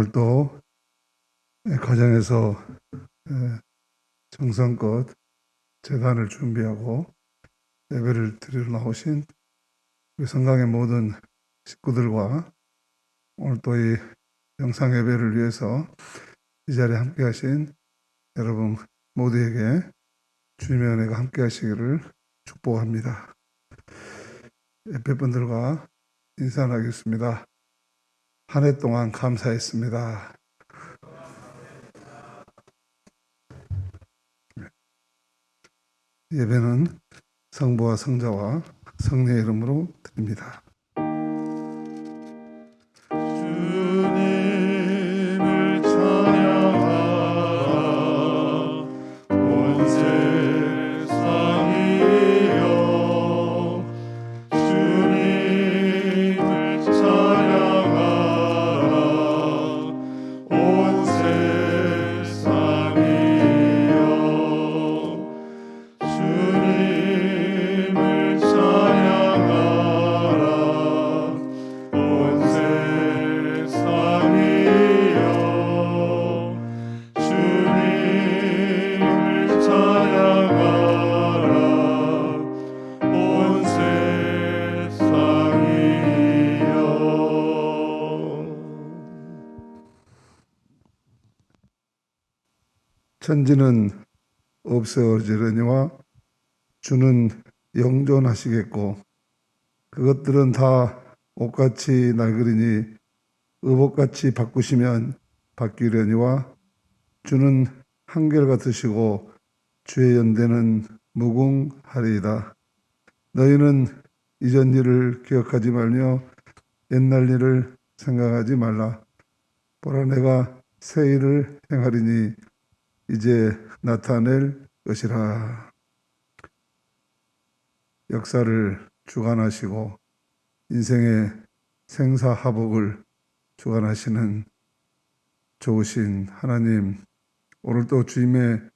오늘도 가정에서 정성껏 제단을 준비하고 예배를 드리러 나오신 우리 성강의 모든 식구들과 오늘 또 이 영상 예배를 위해서 이 자리에 함께 하신 여러분 모두에게 주님의 은혜가 함께 하시기를 축복합니다. 예배분들과 인사 나누겠습니다. 한 해 동안 감사했습니다. 예배는 성부와 성자와 성령의 이름으로 드립니다. 주님을 찬양하라 온 세상이여 주님을 찬양하라 온 세상이여 주님을 찬양하라 온 세상이여 주님을 찬양하라 온 세상이여. 천지는 없어지려니와 주는 영존하시겠고 그것들은 다 옷같이 낡으리니 의복같이 바꾸시면 바뀌려니와 주는 한결같으시고 주의 연대는 무궁하리이다. 너희는 이전 일을 기억하지 말며 옛날 일을 생각하지 말라. 보라 내가 새 일을 행하리니 이제 나타낼 것이라. 역사를 주관하시고 인생의 생사하복을 주관하시는 좋으신 하나님, 오늘도 주님의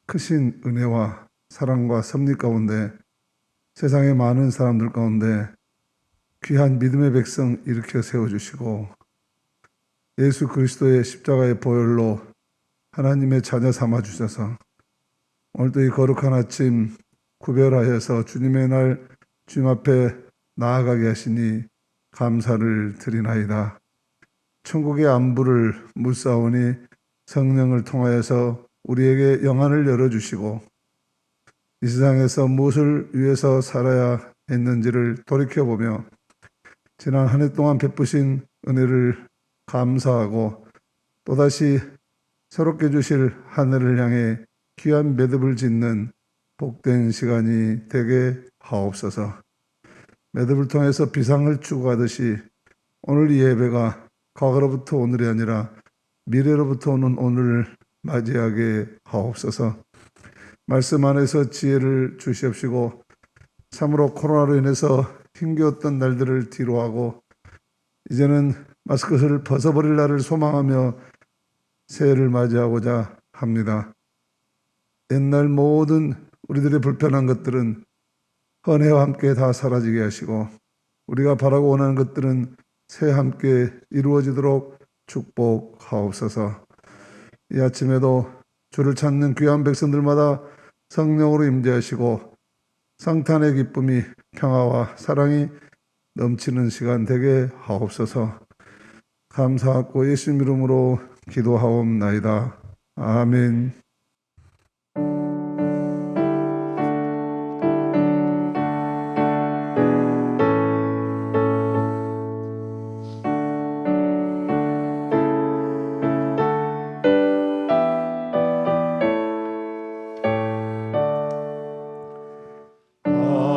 크신 은혜와 사랑과 섭리 가운데 세상의 많은 사람들 가운데 귀한 믿음의 백성 일으켜 세워주시고 예수 그리스도의 십자가의 보혈로 하나님의 자녀 삼아주셔서 오늘도 이 거룩한 아침 구별하여서 주님의 날 주님 앞에 나아가게 하시니 감사를 드리나이다. 천국의 안부를 묻사오니 성령을 통하여서 우리에게 영안을 열어주시고 이 세상에서 무엇을 위해서 살아야 했는지를 돌이켜보며 지난 한 해 동안 베푸신 은혜를 감사하고 또다시 새롭게 주실 하늘을 향해 귀한 매듭을 짓는 복된 시간이 되게 하옵소서. 매듭을 통해서 비상을 추구하듯이 오늘 이 예배가 과거로부터 오늘이 아니라 미래로부터 오는 오늘을 맞이하게 하옵소서. 말씀 안에서 지혜를 주시옵시고 참으로 코로나로 인해서 힘겨웠던 날들을 뒤로하고 이제는 마스크를 벗어버릴 날을 소망하며 새해를 맞이하고자 합니다. 옛날 모든 우리들의 불편한 것들은 헌혜와 함께 다 사라지게 하시고 우리가 바라고 원하는 것들은 새해와 함께 이루어지도록 축복하옵소서. 이 아침에도 주를 찾는 귀한 백성들마다 성령으로 임재하시고 성탄의 기쁨이 평화와 사랑이 넘치는 시간 되게 하옵소서. 감사하고 예수님 이름으로 기도하옵나이다. 아멘.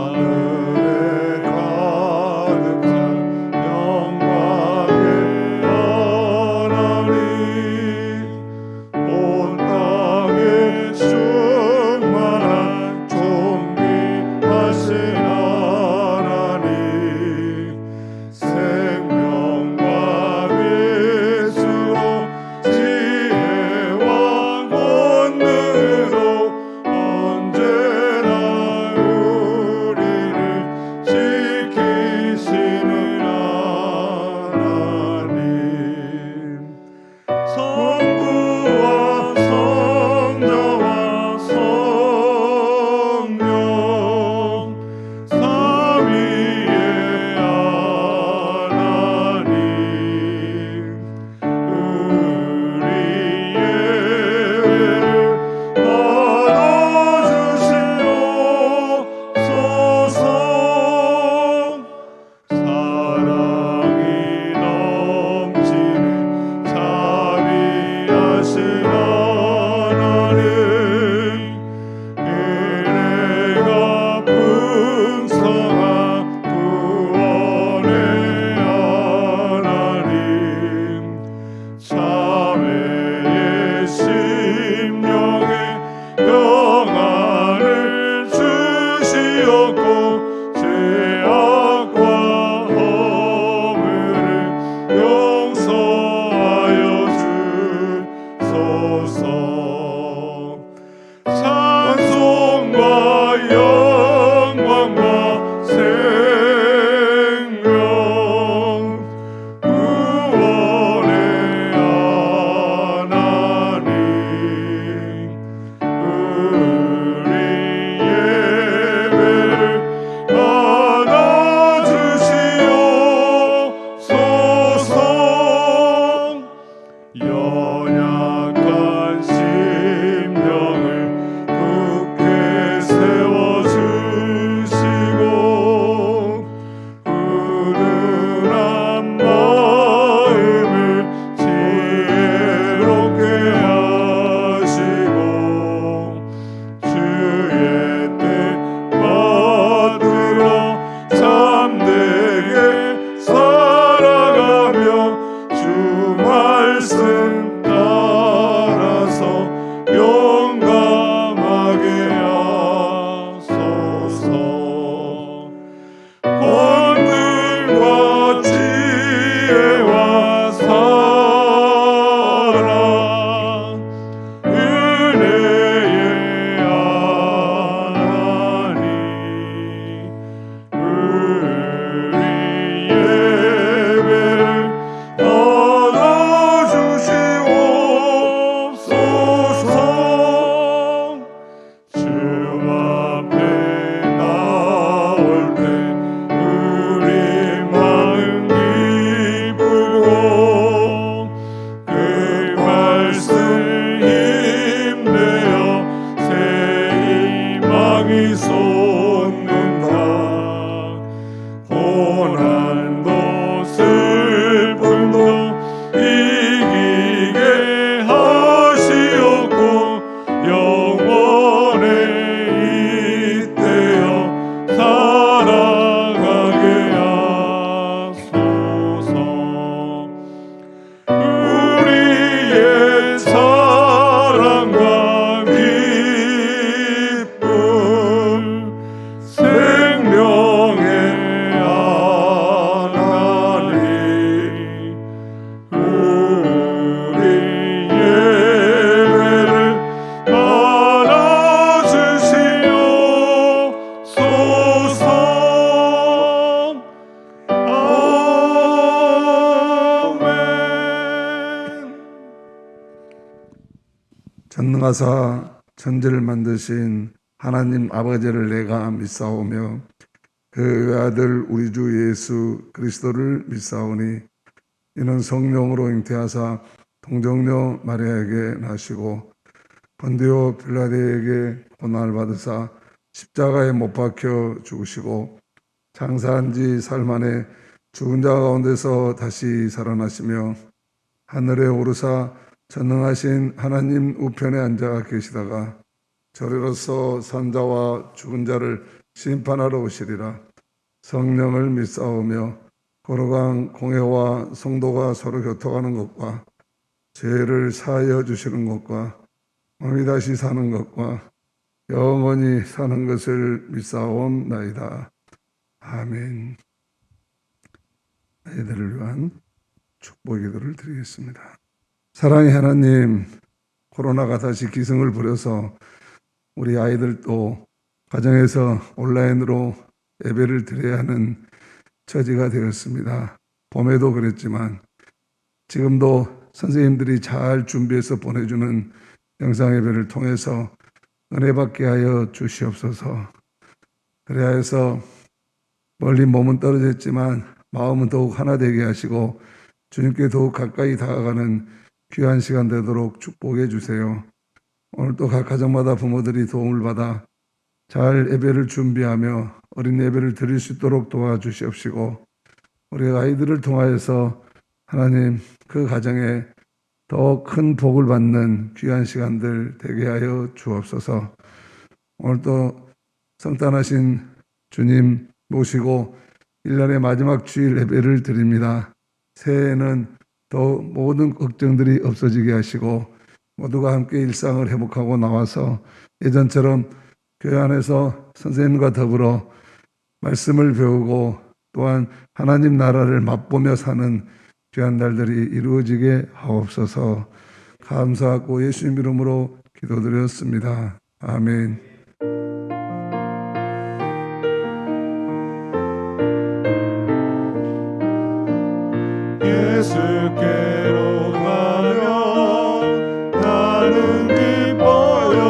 하늘에 가득한 영광의 하나님 온 땅 전능하사 천지를 만드신 하나님 아버지를 내가 믿사오며 그 외아들 우리 주 예수 그리스도를 믿사오니 이는 성령으로 잉태하사 동정녀 마리아에게 나시고 본디오 빌라데에게 고난을 받으사 십자가에 못 박혀 죽으시고 장사한 지 사흘 만에 죽은 자 가운데서 다시 살아나시며 하늘에 오르사 전능하신 하나님 우편에 앉아 계시다가 저리로서 산자와 죽은 자를 심판하러 오시리라. 성령을 믿사오며 거룩한 공회와 성도가 서로 교통하는 것과 죄를 사하여 주시는 것과 몸이 다시 사는 것과 영원히 사는 것을 믿사옵나이다. 아멘. 아이들을 위한 축복의 기도를 드리겠습니다. 사랑의 하나님, 코로나가 다시 기승을 부려서 우리 아이들도 가정에서 온라인으로 예배를 드려야 하는 처지가 되었습니다. 봄에도 그랬지만 지금도 선생님들이 잘 준비해서 보내주는 영상 예배를 통해서 은혜 받게 하여 주시옵소서. 그래야 해서 멀리 몸은 떨어졌지만 마음은 더욱 하나 되게 하시고 주님께 더욱 가까이 다가가는 귀한 시간 되도록 축복해 주세요. 오늘도 각 가정마다 부모들이 도움을 받아 잘 예배를 준비하며 어린 예배를 드릴 수 있도록 도와주시옵시고 우리 아이들을 통하여서 하나님 그 가정에 더 큰 복을 받는 귀한 시간들 되게 하여 주옵소서. 오늘도 성탄하신 주님 모시고 1년의 마지막 주일 예배를 드립니다. 새해에는 더 모든 걱정들이 없어지게 하시고 모두가 함께 일상을 회복하고 나와서 예전처럼 교회 안에서 선생님과 더불어 말씀을 배우고 또한 하나님 나라를 맛보며 사는 귀한 날들이 이루어지게 하옵소서. 감사하고 예수님 이름으로 기도드렸습니다. 아멘. 예수께로 가면 나는 기뻐요.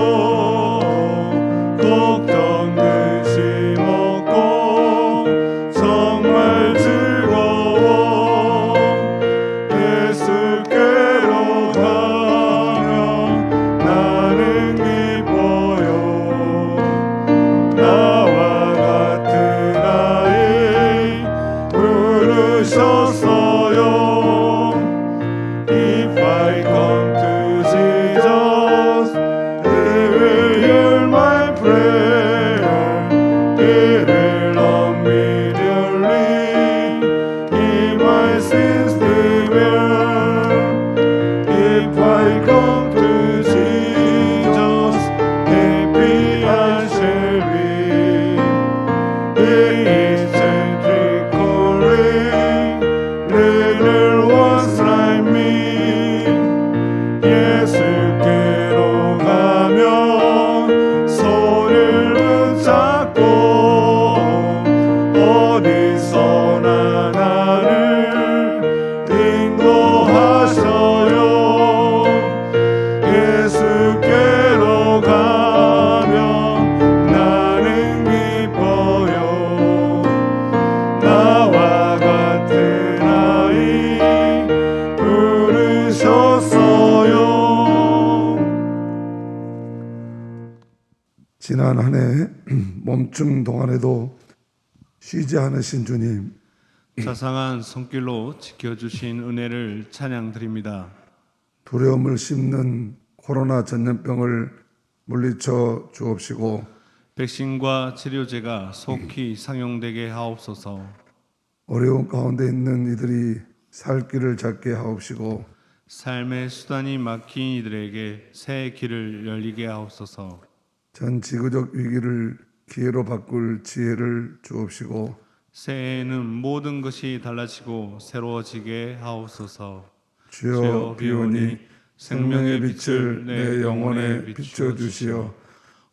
걱정 근심 없고 정말 즐거워. 예수께로 가면 나는 기뻐요. 나와 같은 아이 부르셨어요. If I come to Jesus, He will hear my prayer. He will love me dearly. He my sins to bear. If I come to Jesus, happy I shall be. He is gently calling little ones like me. 예수께로 가면 손을 붙잡고 어디서나 나를 인도하셔요. 예수께로 가면 나는 기뻐요. 나와 같은 아이 부르셨어요. 지난 한 해 멈춤 동안에도 쉬지 않으신 주님, 자상한 손길로 지켜주신 은혜를 찬양드립니다. 두려움을 씹는 코로나 전염병을 물리쳐 주옵시고 백신과 치료제가 속히 상용되게 하옵소서. 어려운 가운데 있는 이들이 살 길을 찾게 하옵시고 삶의 수단이 막힌 이들에게 새 길을 열리게 하옵소서. 전 지구적 위기를 기회로 바꿀 지혜를 주옵시고 새해에는 모든 것이 달라지고 새로워지게 하옵소서. 주여 비오니 생명의 빛을 내 영혼에 비춰주시어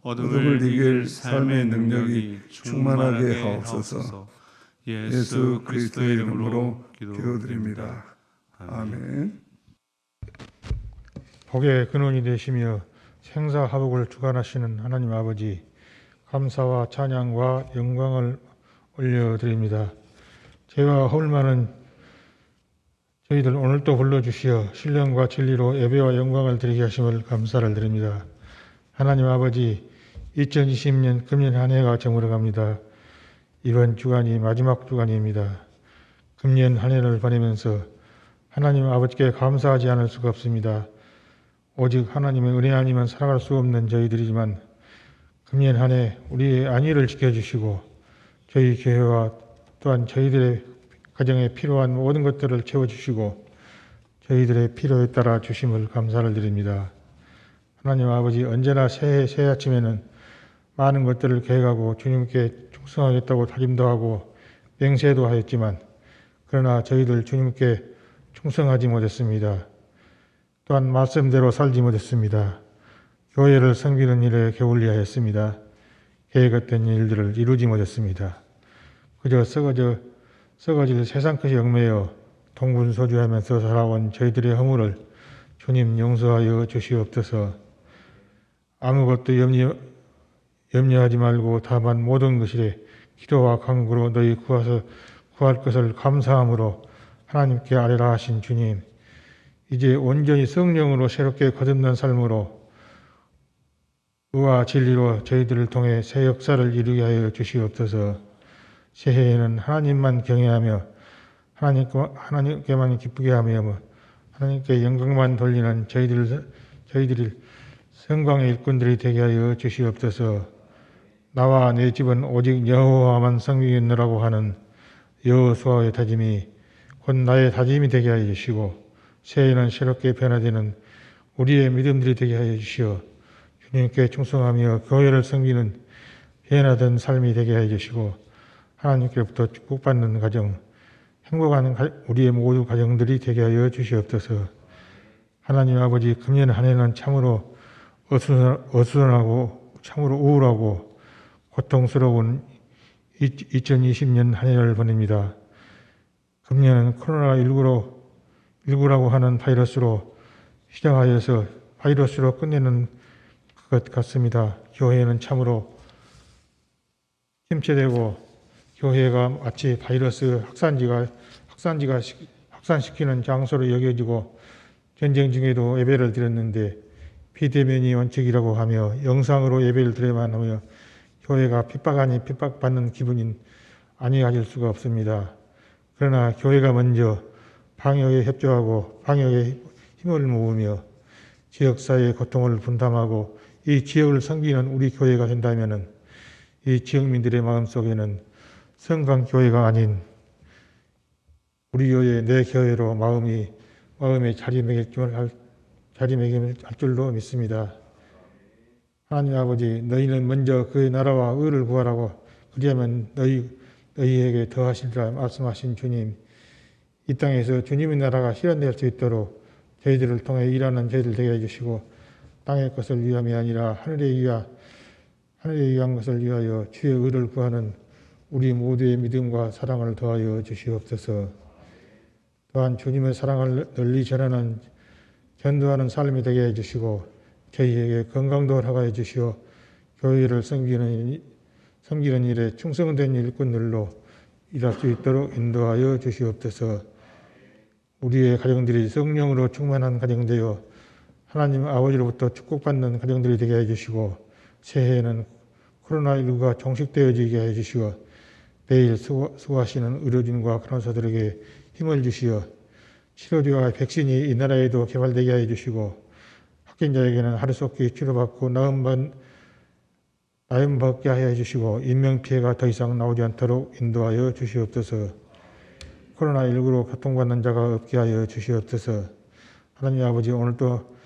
어둠을 이길 삶의 능력이 충만하게 하옵소서. 예수 그리스도의 이름으로 기도드립니다. 아멘. 복의 근원이 되시며 생사화복을 주관하시는 하나님 아버지, 감사와 찬양과 영광을 올려드립니다. 죄와 허울 많은 저희들 오늘도 불러주시어 신령과 진리로 예배와 영광을 드리게 하심을 감사를 드립니다. 하나님 아버지, 2020년 금년 한 해가 저물어갑니다. 이번 주간이 마지막 주간입니다. 금년 한 해를 보내면서 하나님 아버지께 감사하지 않을 수가 없습니다. 오직 하나님의 은혜 아니면 살아갈 수 없는 저희들이지만 금년 한 해 우리의 안위를 지켜주시고 저희 교회와 또한 저희들의 가정에 필요한 모든 것들을 채워주시고 저희들의 필요에 따라 주심을 감사를 드립니다. 하나님 아버지, 언제나 새해 새 아침에는 많은 것들을 계획하고 주님께 충성하겠다고 다짐도 하고 맹세도 하였지만 그러나 저희들 주님께 충성하지 못했습니다. 또한 말씀대로 살지 못했습니다. 교회를 섬기는 일에 게을리하였습니다. 계획했던 일들을 이루지 못했습니다. 그저 썩어질 세상 것이 얽매여 동분서주하면서 살아온 저희들의 허물을 주님 용서하여 주시옵소서. 아무것도 염려하지 말고 다만 모든 것이래 기도와 간구로 너희 구할 것을 감사함으로 하나님께 아뢰라 하신 주님, 이제 온전히 성령으로 새롭게 거듭난 삶으로 의와 진리로 저희들을 통해 새 역사를 이루게 하여 주시옵소서. 새해에는 하나님만 경외하며 하나님께만 기쁘게 하며 하나님께 영광만 돌리는 저희들이 성광의 일꾼들이 되게 하여 주시옵소서. 나와 내 집은 오직 여호와만 섬기겠노라고 하는 여호수아의 다짐이 곧 나의 다짐이 되게 하여 주시고 새해에는 새롭게 변화되는 우리의 믿음들이 되게 하여 주시어 주님께 충성하며 교회를 섬기는 변화된 삶이 되게 하여 주시고 하나님께로부터 축복받는 가정, 행복한 우리의 모든 가정들이 되게 하여 주시옵소서. 하나님 아버지, 금년 한 해는 참으로 어수선하고 참으로 우울하고 고통스러운 2020년 한 해를 보냅니다. 금년은 코로나19라고 하는 바이러스로 시작하여서 바이러스로 끝내는 것 같습니다. 교회는 참으로 침체되고 교회가 마치 바이러스 확산시키는 장소로 여겨지고 전쟁 중에도 예배를 드렸는데 비대면이 원칙이라고 하며 영상으로 예배를 드려야만 하며 교회가 핍박 아닌 핍박받는 기분이 아니하실 수가 없습니다. 그러나 교회가 먼저 방역에 협조하고 방역에 힘을 모으며 지역사회의 고통을 분담하고 이 지역을 섬기는 우리 교회가 된다면 이 지역민들의 마음속에는 성강교회가 아닌 우리 교회 내 교회로 마음에 자리매김을 할 줄로 믿습니다. 하나님 아버지, 너희는 먼저 그의 나라와 의를 구하라고 그리하면 너희에게 더하시리라 말씀하신 주님, 이 땅에서 주님의 나라가 실현될 수 있도록 저희들을 통해 일하는 저희들 되게 해주시고 땅의 것을 위함이 아니라 하늘에 위한 것을 위하여 주의 의를 구하는 우리 모두의 믿음과 사랑을 더하여 주시옵소서. 또한 주님의 사랑을 널리 전하는 전도하는 삶이 되게 해주시고 저희에게 건강도 허락하여 주시어 교회를 섬기는 일에 충성된 일꾼들로 일할 수 있도록 인도하여 주시옵소서. 우리의 가정들이 성령으로 충만한 가정되어 하나님 아버지로부터 축복받는 가정들이 되게 해주시고 새해에는 코로나19가 종식되어지게 해주시어 매일 수고하시는 의료진과 간호사들에게 힘을 주시어 치료제와 백신이 이 나라에도 개발되게 해주시고 확진자에게는 하루속히 치료받고 나음 받게 하여 주시고 인명피해가 더 이상 나오지 않도록 인도하여 주시옵소서. 코로나19로 고통받는 자가 없게 하여 주시옵소서. 하나님 아버지, 오늘도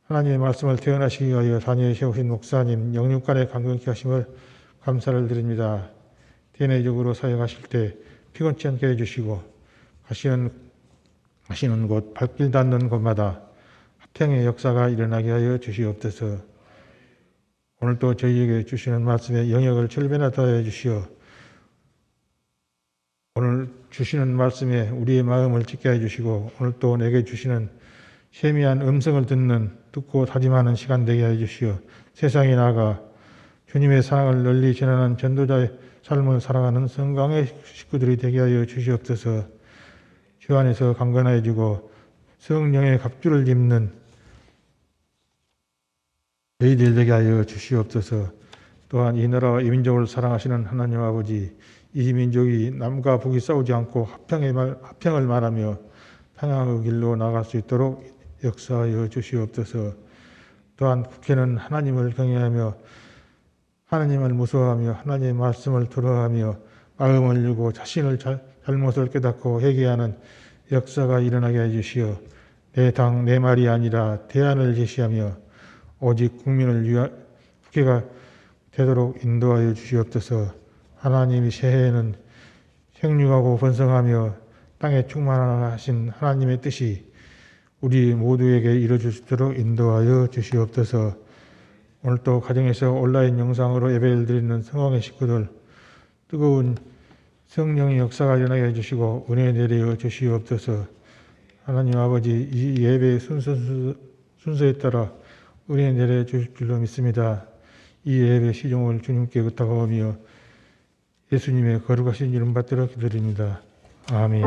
하나님의 말씀을 태어나시기 위하여 단위에 세우신 목사님 영육간에 감격케 하심을 감사를 드립니다. 대내적으로 사역하실 때 피곤치 않게 해주시고 가시는 곳 발길 닿는 곳마다 합평의 역사가 일어나게 하여 주시옵소서. 오늘도 저희에게 주시는 말씀에 영역을 철변화 더하여 주시어 오늘 주시는 말씀에 우리의 마음을 짓게 해주시고 오늘 또 내게 주시는 세미한 음성을 듣고 다짐하는 시간 되게 해주시어 세상에 나아가 주님의 사랑을 널리 전하는 전도자의 삶을 살아가는 성광의 식구들이 되게 하여 주시옵소서. 주 안에서 강건해지고 성령의 갑주를 입는 너희들 되게 하여 주시옵소서. 또한 이 나라와 이 민족을 사랑하시는 하나님 아버지, 이 민족이 남과 북이 싸우지 않고 화평을 말하며 평화의 길로 나아갈 수 있도록 역사하여 주시옵소서. 또한 국회는 하나님을 경외하며 하나님을 무서워하며 하나님의 말씀을 들어하며 마음을 열고 자신을 잘못을 깨닫고 회개하는 역사가 일어나게 해주시어 내 당 내 말이 아니라 대안을 제시하며 오직 국민을 위한 국회가 되도록 인도하여 주시옵소서. 하나님이 새해에는 생육하고 번성하며 땅에 충만하신 하나님의 뜻이 우리 모두에게 이루어질 수 있도록 인도하여 주시옵소서. 오늘도 가정에서 온라인 영상으로 예배를 드리는 성황의 식구들 뜨거운 성령의 역사가 일어나게 해주시고 은혜 내려 주시옵소서. 하나님 아버지, 이 예배의 순서에 따라 은혜 내려 주실 줄로 믿습니다. 이 예배 시종을 주님께 의탁하오며 예수님의 거룩하신 이름 받들어 기도드립니다. 아멘.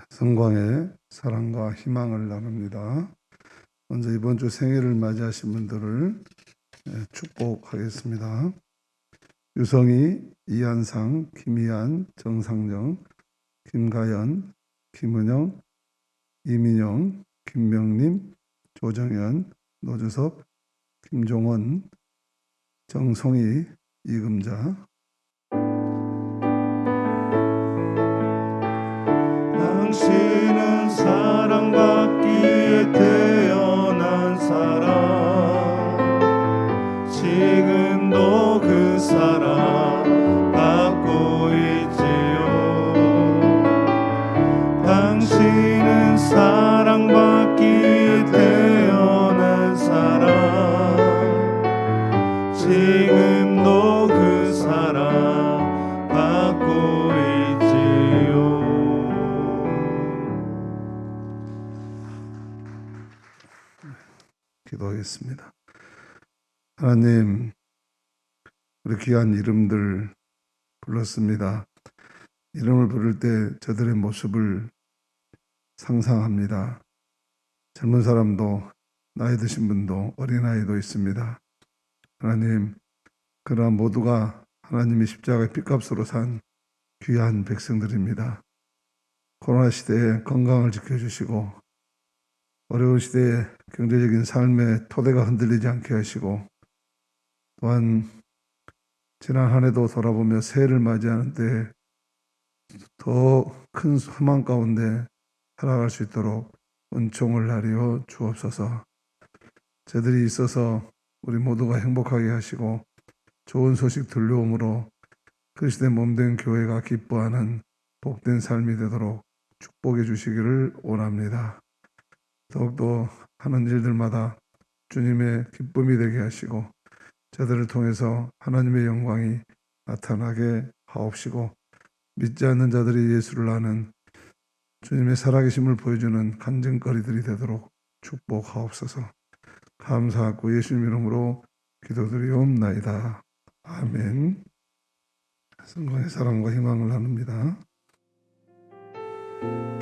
성광의 사랑과 희망을 나눕니다. 먼저 이번 주 생일을 맞이하신 분들을 축복하겠습니다. 유성희, 이한상, 김희안, 정상정, 김가연, 김은영, 이민영, 김명림, 조정현, 노주섭, 김종원, 정송희, 이금자. 당신은 사랑받기에 태어난 사람, 지금도 그 사랑 받고 있지요. 당신은 사랑받기에 태어난 사람, 지금도 그 사랑 받고 있지요. 기도하겠습니다. 하나님, 우리 귀한 이름들 불렀습니다. 이름을 부를 때 저들의 모습을 상상합니다. 젊은 사람도 나이 드신 분도 어린아이도 있습니다. 하나님, 그러나 모두가 하나님이 십자가의 핏값으로 산 귀한 백성들입니다. 코로나 시대에 건강을 지켜주시고 어려운 시대에 경제적인 삶의 토대가 흔들리지 않게 하시고 또한 지난 한 해도 돌아보며 새해를 맞이하는데 더 큰 소망 가운데 살아갈 수 있도록 은총을 하려 주옵소서. 저들이 있어서 우리 모두가 행복하게 하시고 좋은 소식 들려옴으로 그리스도의 몸된 교회가 기뻐하는 복된 삶이 되도록 축복해 주시기를 원합니다. 더욱더 하는 일들마다 주님의 기쁨이 되게 하시고 저들을 통해서 하나님의 영광이 나타나게 하옵시고 믿지 않는 자들이 예수를 아는 주님의 살아계심을 보여주는 간증거리들이 되도록 축복하옵소서. 감사하고 예수님 이름으로 기도드리옵나이다. 아멘. 성령의 사랑과 희망을 나눕니다.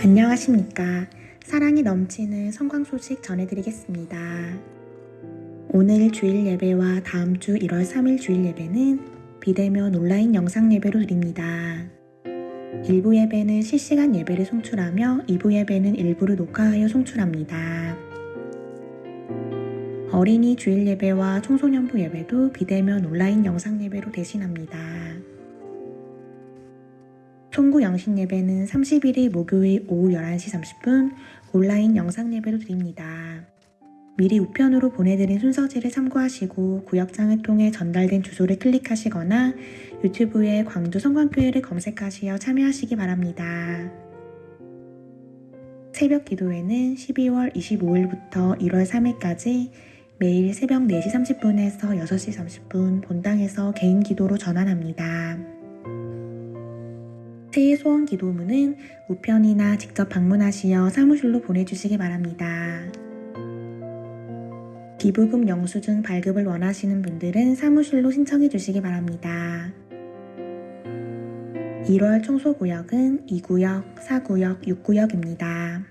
안녕하십니까. 사랑이 넘치는 성광 소식 전해드리겠습니다. 오늘 주일 예배와 다음 주 1월 3일 주일 예배는 비대면 온라인 영상 예배로 드립니다. 1부 예배는 실시간 예배를 송출하며 2부 예배는 일부를 녹화하여 송출합니다. 어린이 주일 예배와 청소년부 예배도 비대면 온라인 영상 예배로 대신합니다. 통구 영신 예배는 31일 목요일 오후 11시 30분 온라인 영상 예배로 드립니다. 미리 우편으로 보내드린 순서지를 참고하시고 구역장을 통해 전달된 주소를 클릭하시거나 유튜브에 광주 성광교회를 검색하시어 참여하시기 바랍니다. 새벽 기도회는 12월 25일부터 1월 3일까지 매일 새벽 4시 30분에서 6시 30분 본당에서 개인 기도로 전환합니다. 새해 소원 기도문은 우편이나 직접 방문하시어 사무실로 보내주시기 바랍니다. 기부금 영수증 발급을 원하시는 분들은 사무실로 신청해 주시기 바랍니다. 1월 청소구역은 2구역, 4구역, 6구역입니다.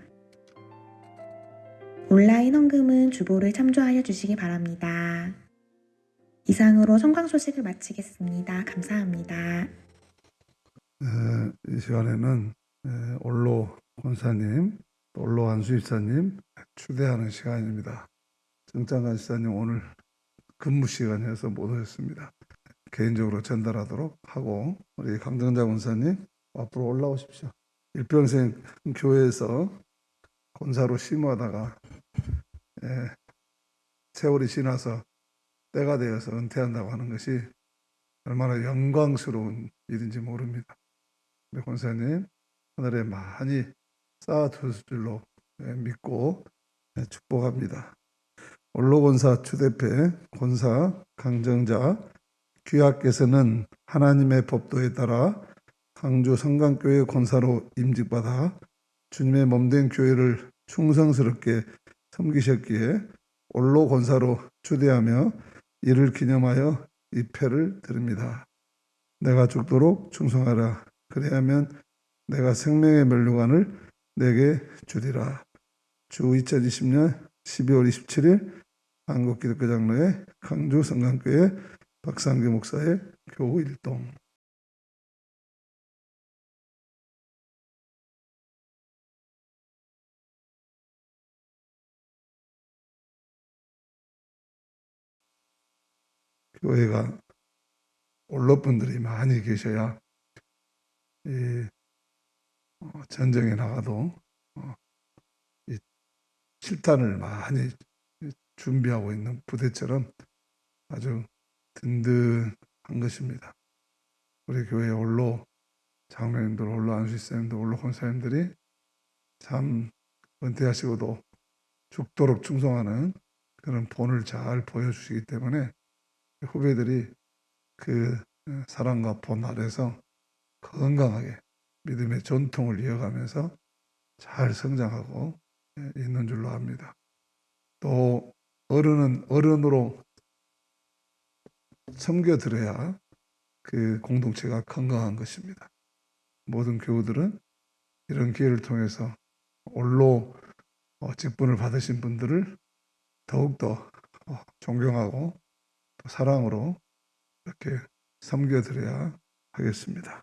온라인 헌금은 주보를 참조하여 주시기 바랍니다. 이상으로 성광 소식을 마치겠습니다. 감사합니다. 이 시간에는 올로 권사님, 또 올로 안수입사님 추대하는 시간입니다. 정장관 시사님 오늘 근무 시간이어서 못 오셨습니다. 개인적으로 전달하도록 하고 우리 강정자 권사님 앞으로 올라오십시오. 일평생 교회에서 권사로 심하다가 세월이 지나서 때가 되어서 은퇴한다고 하는 것이 얼마나 영광스러운 일인지 모릅니다. 우리 권사님 하늘에 많이 쌓아둘 줄로 믿고 축복합니다. 올로권사 추대패 권사 강정자 귀하께서는 하나님의 법도에 따라 강주 성강교회 권사로 임직받아 주님의 몸된 교회를 충성스럽게 섬기셨기에 올로 권사로 추대하며 이를 기념하여 이 패를 드립니다. 내가 죽도록 충성하라. 그래야면 내가 생명의 면류관을 내게 주리라. 주 2020년 12월 27일 한국기독교장로회 강주 성강교회 박상규 목사의 교우 일동. 교회가 올로분들이 많이 계셔야 이 전쟁에 나가도 이 실탄을 많이 준비하고 있는 부대처럼 아주 든든한 것입니다. 우리 교회 올로 장로님들, 올로 안수사님들, 올로 권사님들이 참 은퇴하시고도 죽도록 충성하는 그런 본을 잘 보여주시기 때문에 후배들이 그 사랑과 본 아래서 건강하게 믿음의 전통을 이어가면서 잘 성장하고 있는 줄로 압니다. 또 어른은 어른으로 섬겨드려야 그 공동체가 건강한 것입니다. 모든 교우들은 이런 기회를 통해서 올로 직분을 받으신 분들을 더욱더 존경하고 또 사랑으로 이렇게 섬겨드려야 하겠습니다.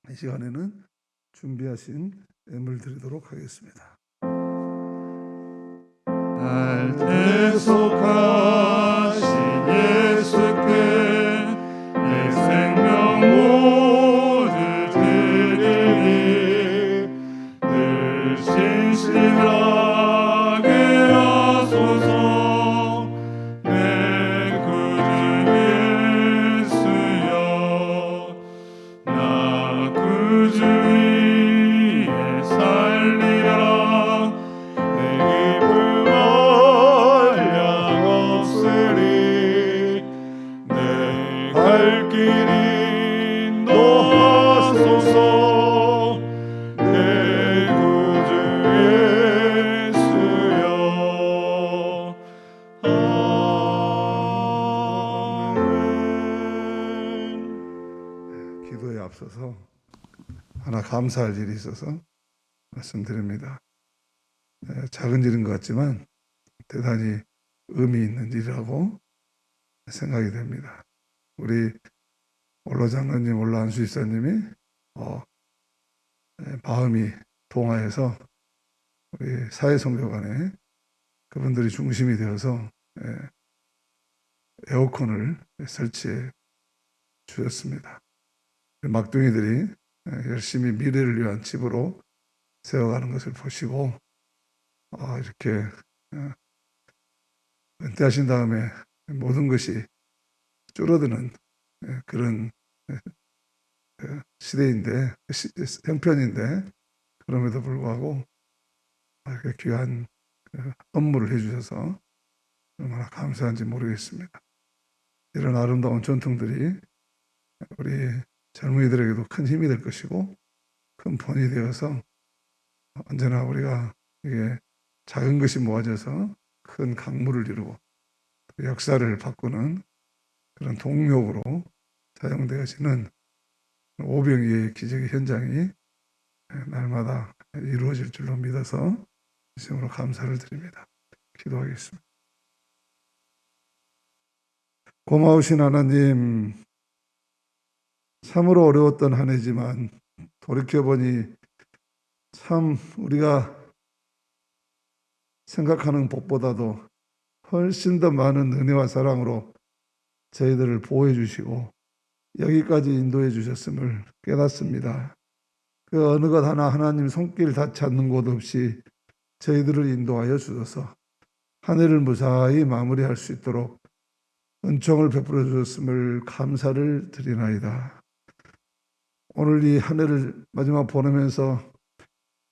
이 시간에는 준비하신 예물 드리도록 하겠습니다. 날 대속하신 예수께 내 생명 모두 드리니 늘 신실하게 하소서. 내 구주 예수여 나 구주 위에 살리라. 내 기쁨 없으리. 내 갈 길 인도하소서. 내 구주 예수여. 아멘. 기도에 앞서서 하나 감사할 일이 있어서 말씀드립니다. 작은 일인 것 같지만 대단히 의미 있는 일이라고 생각이 됩니다. 우리 올로 장로님, 올로 안수집사님이 마음이 동하여서 우리 사회선교관에 그분들이 중심이 되어서 에어컨을 설치해 주셨습니다. 막둥이들이 열심히 미래를 위한 집으로 세워가는 것을 보시고 이렇게 은퇴하신 다음에 모든 것이 줄어드는 그런 시대인데, 형편인데, 그럼에도 불구하고 이렇게 귀한 업무를 해주셔서 얼마나 감사한지 모르겠습니다. 이런 아름다운 전통들이 우리 젊은이들에게도 큰 힘이 될 것이고 큰 본이 되어서 언제나 우리가 이게 작은 것이 모아져서 큰 강물을 이루고 역사를 바꾸는 그런 동력으로 사용되어지는 오병이의 기적의 현장이 날마다 이루어질 줄로 믿어서 진심으로 감사를 드립니다. 기도하겠습니다. 고마우신 하나님, 참으로 어려웠던 한 해지만 돌이켜보니 참 우리가 생각하는 것보다도 훨씬 더 많은 은혜와 사랑으로 저희들을 보호해 주시고 여기까지 인도해 주셨음을 깨닫습니다. 그 어느 것 하나 하나님 손길 닿지 않는 곳 없이 저희들을 인도하여 주셔서 한 해를 무사히 마무리할 수 있도록 은총을 베풀어 주셨음을 감사를 드리나이다. 오늘 이 한 해를 마지막 보내면서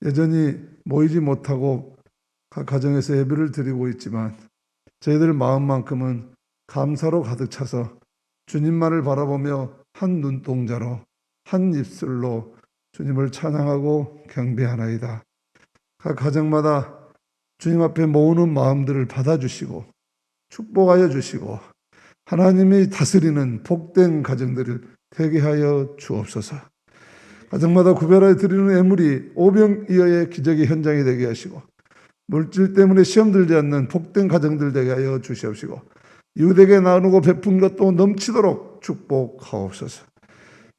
여전히 모이지 못하고 각 가정에서 예배를 드리고 있지만 저희들 마음만큼은 감사로 가득 차서 주님만을 바라보며 한 눈동자로 한 입술로 주님을 찬양하고 경배하나이다. 각 가정마다 주님 앞에 모으는 마음들을 받아주시고 축복하여 주시고 하나님이 다스리는 복된 가정들을 되게 하여 주옵소서. 가정마다 구별하여 드리는 예물이 오병이어의 기적의 현장이 되게 하시고 물질 때문에 시험 들지 않는 복된 가정들 되게 하여 주시옵시고 이웃에게 나누고 베푼 것도 넘치도록 축복하옵소서.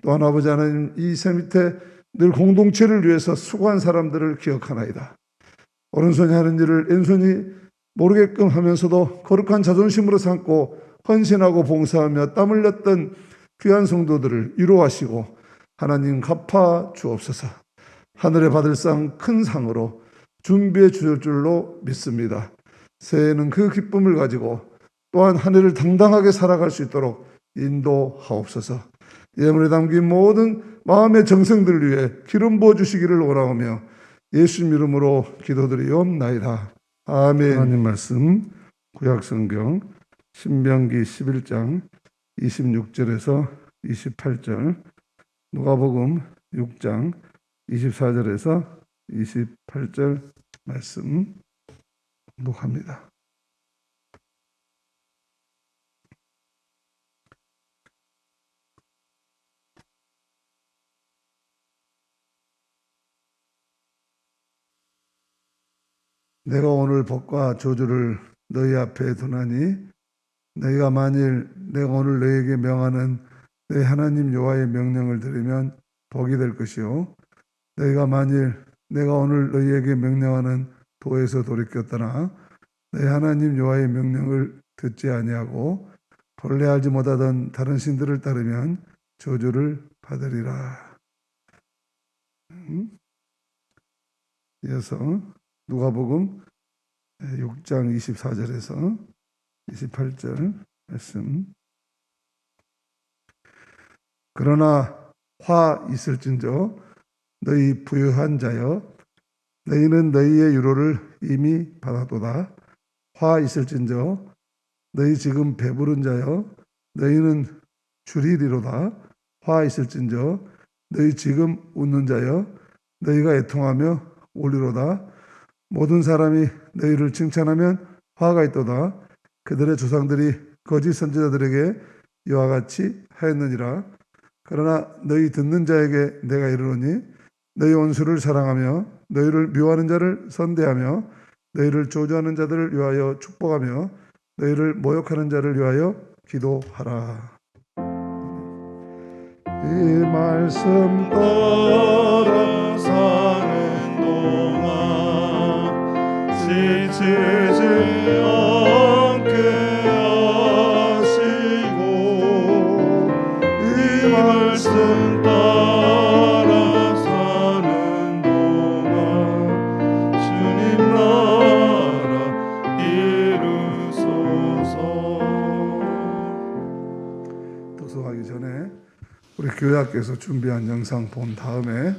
또한 아버지 하나님, 이 새 밑에 늘 공동체를 위해서 수고한 사람들을 기억하나이다. 오른손이 하는 일을 왼손이 모르게끔 하면서도 거룩한 자존심으로 삼고 헌신하고 봉사하며 땀 흘렸던 귀한 성도들을 위로하시고 하나님 갚아 주옵소서. 하늘에 받을 상 큰 상으로 준비해 주실 줄로 믿습니다. 새해에는 그 기쁨을 가지고 또한 한 해를 당당하게 살아갈 수 있도록 인도하옵소서. 예물에 담긴 모든 마음의 정성들을 위해 기름 부어 주시기를 원하오며 예수님 이름으로 기도드리옵나이다. 아멘. 하나님 말씀 구약성경 신명기 11장 26절에서 28절, 누가복음 6장 24절에서 28절 말씀독합니다. 내가 오늘 복과 저주를 너희 앞에 두나니 너희가 만일 내가 오늘 너희에게 명하는 너희 하나님 여호와의 명령을 들으면 복이 될 것이요 너희가 만일 내가 오늘 너희에게 명령하는 도에서 돌이켜 떠나 너희 하나님 여호와의 명령을 듣지 아니하고 본래 알지 못하던 다른 신들을 따르면 저주를 받으리라. 이어서 누가복음 6장 24절에서 28절 말씀. 그러나 화 있을진저 너희 부유한 자여 너희는 너희의 유로를 이미 받았도다. 화 있을진저 너희 지금 배부른 자여 너희는 줄이리로다. 화 있을진저 너희 지금 웃는 자여 너희가 애통하며 울리로다. 모든 사람이 너희를 칭찬하면 화가 있도다. 그들의 조상들이 거짓 선지자들에게 이와 같이 하였느니라. 그러나 너희 듣는 자에게 내가 이르노니 너희 원수를 사랑하며 너희를 미워하는 자를 선대하며 너희를 저주하는 자들을 위하여 축복하며 너희를 모욕하는 자를 위하여 기도하라. 이 말씀 따라 사는 동안 지치지 않게 하시고 이 교회학교에서 준비한 영상 본 다음에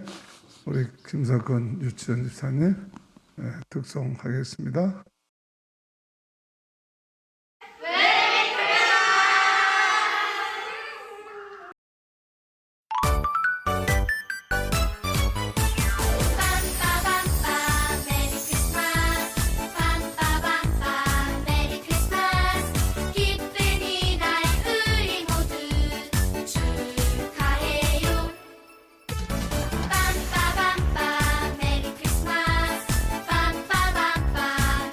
우리 김석근 유치원 집사님 특송하겠습니다. 빰빠밤빰 메리 크리스마스 빰빠밤빰 메리 크리스마스 기쁜 이날 우리 모두 축하해요. 빰빠밤빰 메리 크리스마스 빰빠밤빰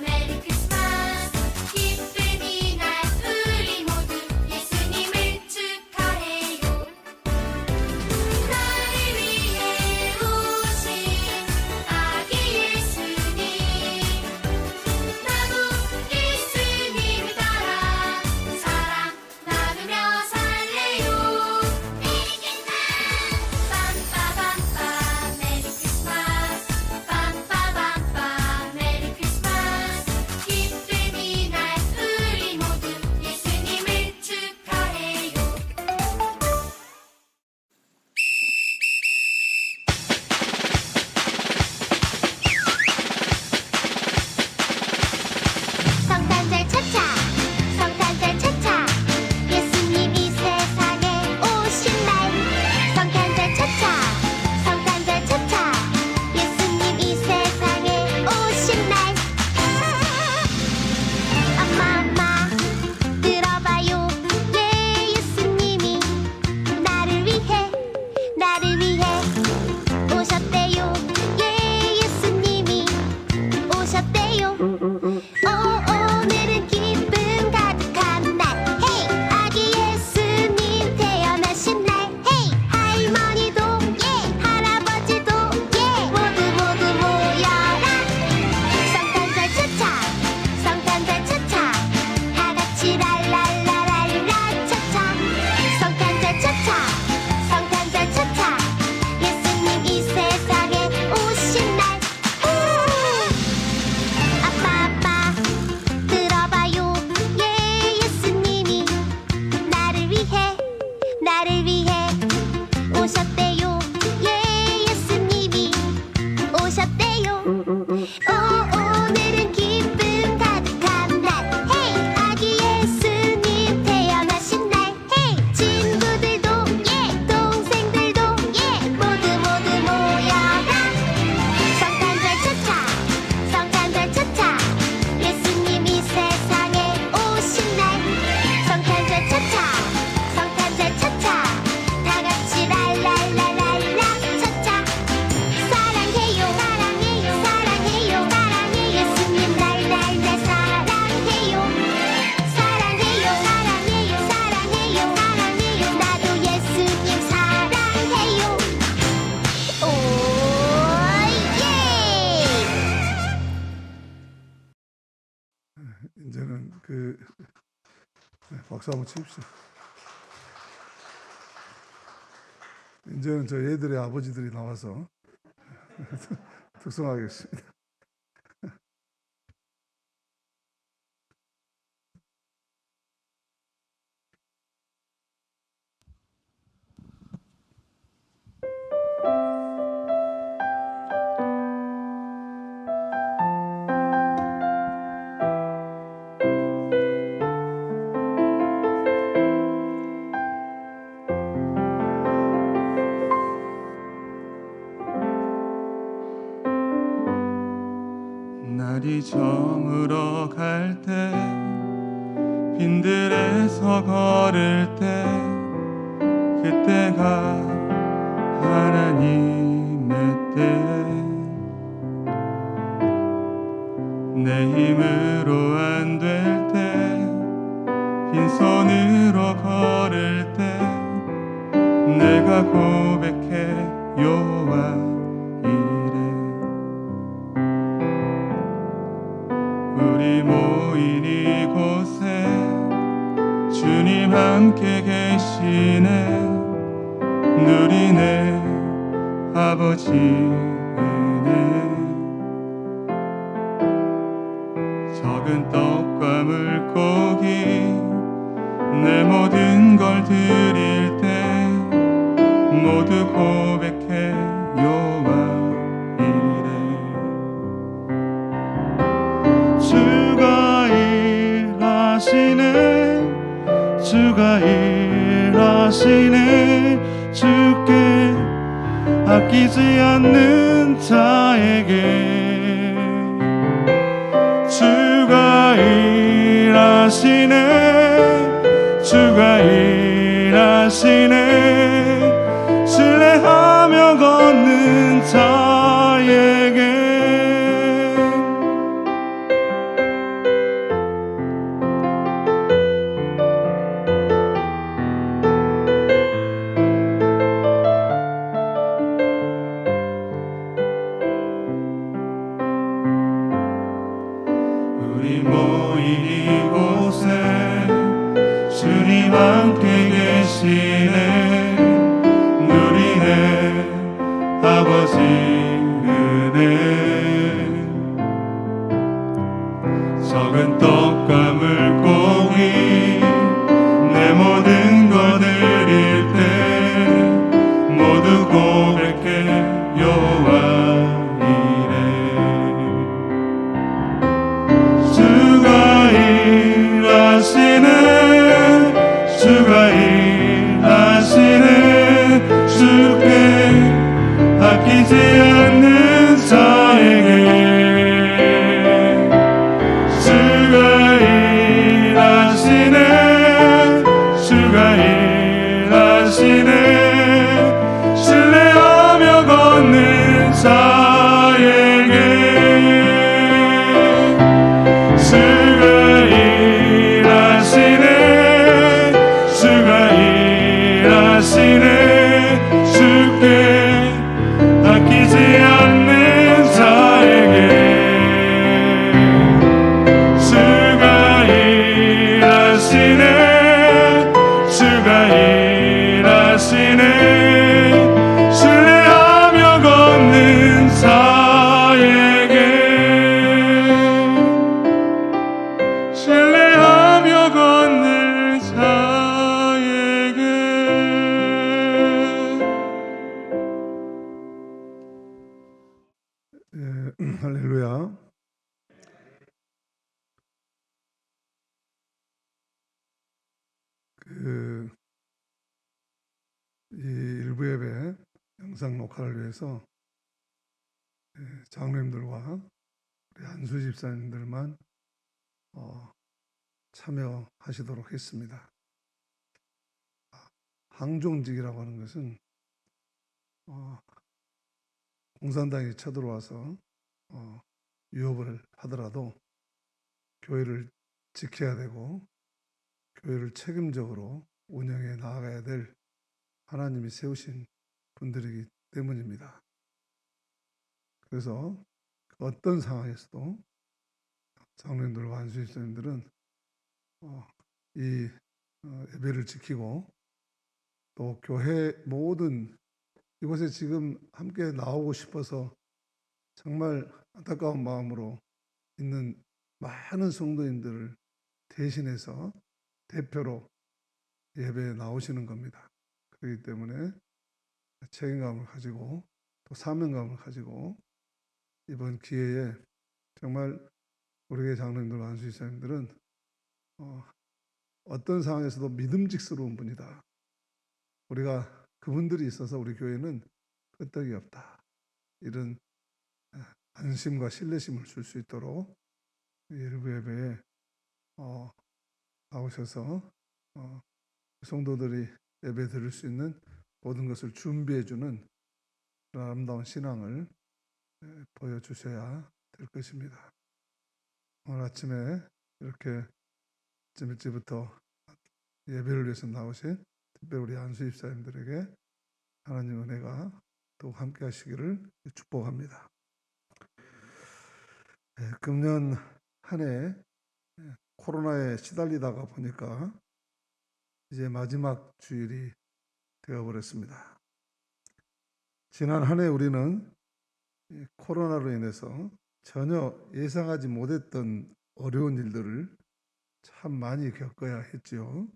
메리 크리스마스 기쁜 이날 우리 모두 예수님을 축하해요. 나를 위해 오신 아기 예수님 나도 예수님을 따라 사랑 나누며 살래요. 이긴 날 빰빠밤빰 메리 크리스마스 빰빠밤빰 메리 크리스마스 기쁜 이날 우리 모두 예수님을 축하해요. 성탄절 차차 성탄절 차차 예수님이 세상에 오신 날 성탄절 차차 성탄절 차차 예수님이 세상에 오신 날 엄마 들어봐요 예수님이 나를 위해 오셨대요. 예수님이 오셨대요. 오늘은 기쁨 가득한 날 헤이 아기 예수님 태어나신 날 헤이 할머니도 할아버지도 모두 모여라. 성탄절 차차 성탄절 차차 다같이 랄랄라랄라 차차 성탄절 차차 성탄절 차차 예수님 이 세상에 오신 날 아빠 들어봐요 예수님이 나를 위해 오셨대요. 예수님이 오셨대요. 오늘은 기쁨 가득한 날 헤이 아기 예수님 태어나신 날 헤이 친구들도 동생들도 모두 모여라. 성탄절 차차 성탄절 차차 예수님이 세상에 오신 날 성탄절 차차 성탄절 차차 다같이 랄랄라랄라 차차 사랑해요 사랑해요 예수님 날 사랑해요 나도 예수님 사랑해요. 오예 이제는 박수 한번 칩시다. 이제는 저 애들의 아버지들이 나와서 특송하겠습니다. 날이 저물어 갈 때 빈들에서 걸을 때 그때가 하나님의 때 내 힘으로 안 될 때 빈손으로 걸을 때 내가 고백해 여호와 우리 모인 이곳에 주님 함께 계시네 누리네 아버지 은혜 적은 떡과 물고기 내 모든 걸 드릴 때 주가 일하시네 주께 아끼지 않는 자에게 주가 일하시네 주가 일하시네 신뢰하며 걷는 자에게 우리 모인 이곳에 주님 함께 계시네 누리네 아버지 은혜 적은 떡과 물고기 내 모든 것 드릴 때 모두 고백해 여호와 이래 주가 일하시네 주가 일하시네 주께 아끼지 않는 자에게 주가 일하시네 주가 일하시네 신뢰하며 걷는 자에게 주가 일하시네 주가 일하시네 주께 아끼지 않는 자에게 주가 일하시네 주가 일하시네 신뢰하며 걷는 자에게 신뢰하며 걷는 자에게 할렐루야. 이 일부 예배 영상 녹화를 위해서 장로님들과 우리 안수 집사님들만 참여하시도록 했습니다. 항종직이라고 하는 것은 공산당이 쳐들어와서 위협을 하더라도 교회를 지켜야 되고 교회를 책임적으로 운영해 나아가야 될 하나님이 세우신 분들이기 때문입니다. 그래서 어떤 상황에서도 장로님들과 안수집사님들은 이 예배를 지키고 또 교회 모든 이곳에 지금 함께 나오고 싶어서 정말 안타까운 마음으로 있는 많은 성도님들을 대신해서 대표로 예배에 나오시는 겁니다. 그렇기 때문에 책임감을 가지고 또 사명감을 가지고 이번 기회에 정말 우리 교회 장로님들과 안수집사님들은 어떤 상황에서도 믿음직스러운 분이다. 우리가 그분들이 있어서 우리 교회는 끄떡이 없다. 이런 안심과 신뢰심을 줄 수 있도록 일부 예배에 나오셔서 성도들이 예배 드릴 수 있는 모든 것을 준비해주는 그런 아름다운 신앙을 보여주셔야 될 것입니다. 오늘 아침에 이렇게 아침 일찍부터 예배를 위해서 나오신 특별히 우리 안수 집사님들에게 하나님 은혜가 더욱 함께 하시기를 축복합니다. 금년 한 해 코로나에 시달리다가 보니까 이제 마지막 주일이 되어버렸습니다. 지난 한 해 우리는 코로나로 인해서 전혀 예상하지 못했던 어려운 일들을 참 많이 겪어야 했지요.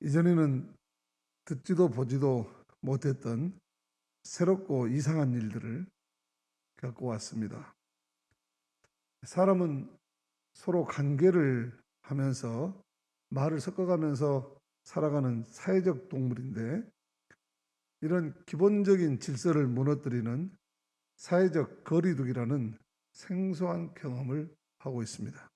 이전에는 듣지도 보지도 못했던 새롭고 이상한 일들을 겪어왔습니다. 사람은 서로 관계를 하면서 말을 섞어가면서 살아가는 사회적 동물인데 이런 기본적인 질서를 무너뜨리는 사회적 거리두기라는 생소한 경험을 하고 있습니다.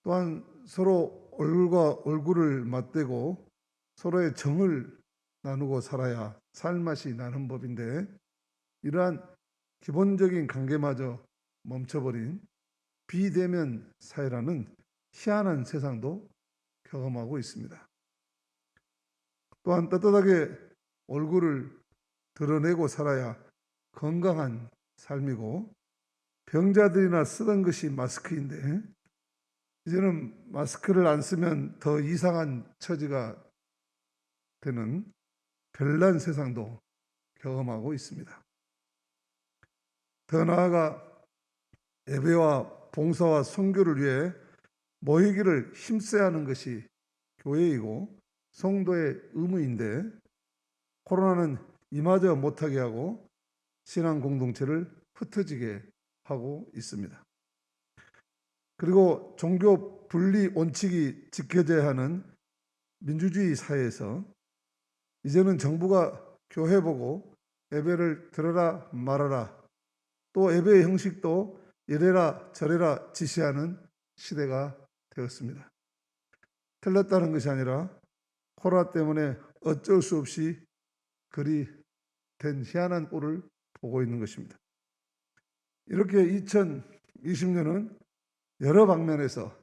또한 서로 얼굴과 얼굴을 맞대고 서로의 정을 나누고 살아야 살맛이 나는 법인데 이러한 기본적인 관계마저 멈춰버린 비대면 사회라는 희한한 세상도 경험하고 있습니다. 또한 떳떳하게 얼굴을 드러내고 살아야 건강한 삶이고 병자들이나 쓰던 것이 마스크인데 이제는 마스크를 안 쓰면 더 이상한 처지가 되는 별난 세상도 경험하고 있습니다. 더 나아가 예배와 봉사와 선교를 위해 모이기를 힘써야 하는 것이 교회이고 성도의 의무인데 코로나는 이마저 못하게 하고 신앙 공동체를 흩어지게 하고 있습니다. 그리고 종교 분리 원칙이 지켜져야 하는 민주주의 사회에서 이제는 정부가 교회 보고 예배를 들어라 말아라 또 예배의 형식도 이래라 저래라 지시하는 시대가 되었습니다. 틀렸다는 것이 아니라 코로나 때문에 어쩔 수 없이 그리 된 희한한 꼴을 보고 있는 것입니다. 이렇게 2020년은 여러 방면에서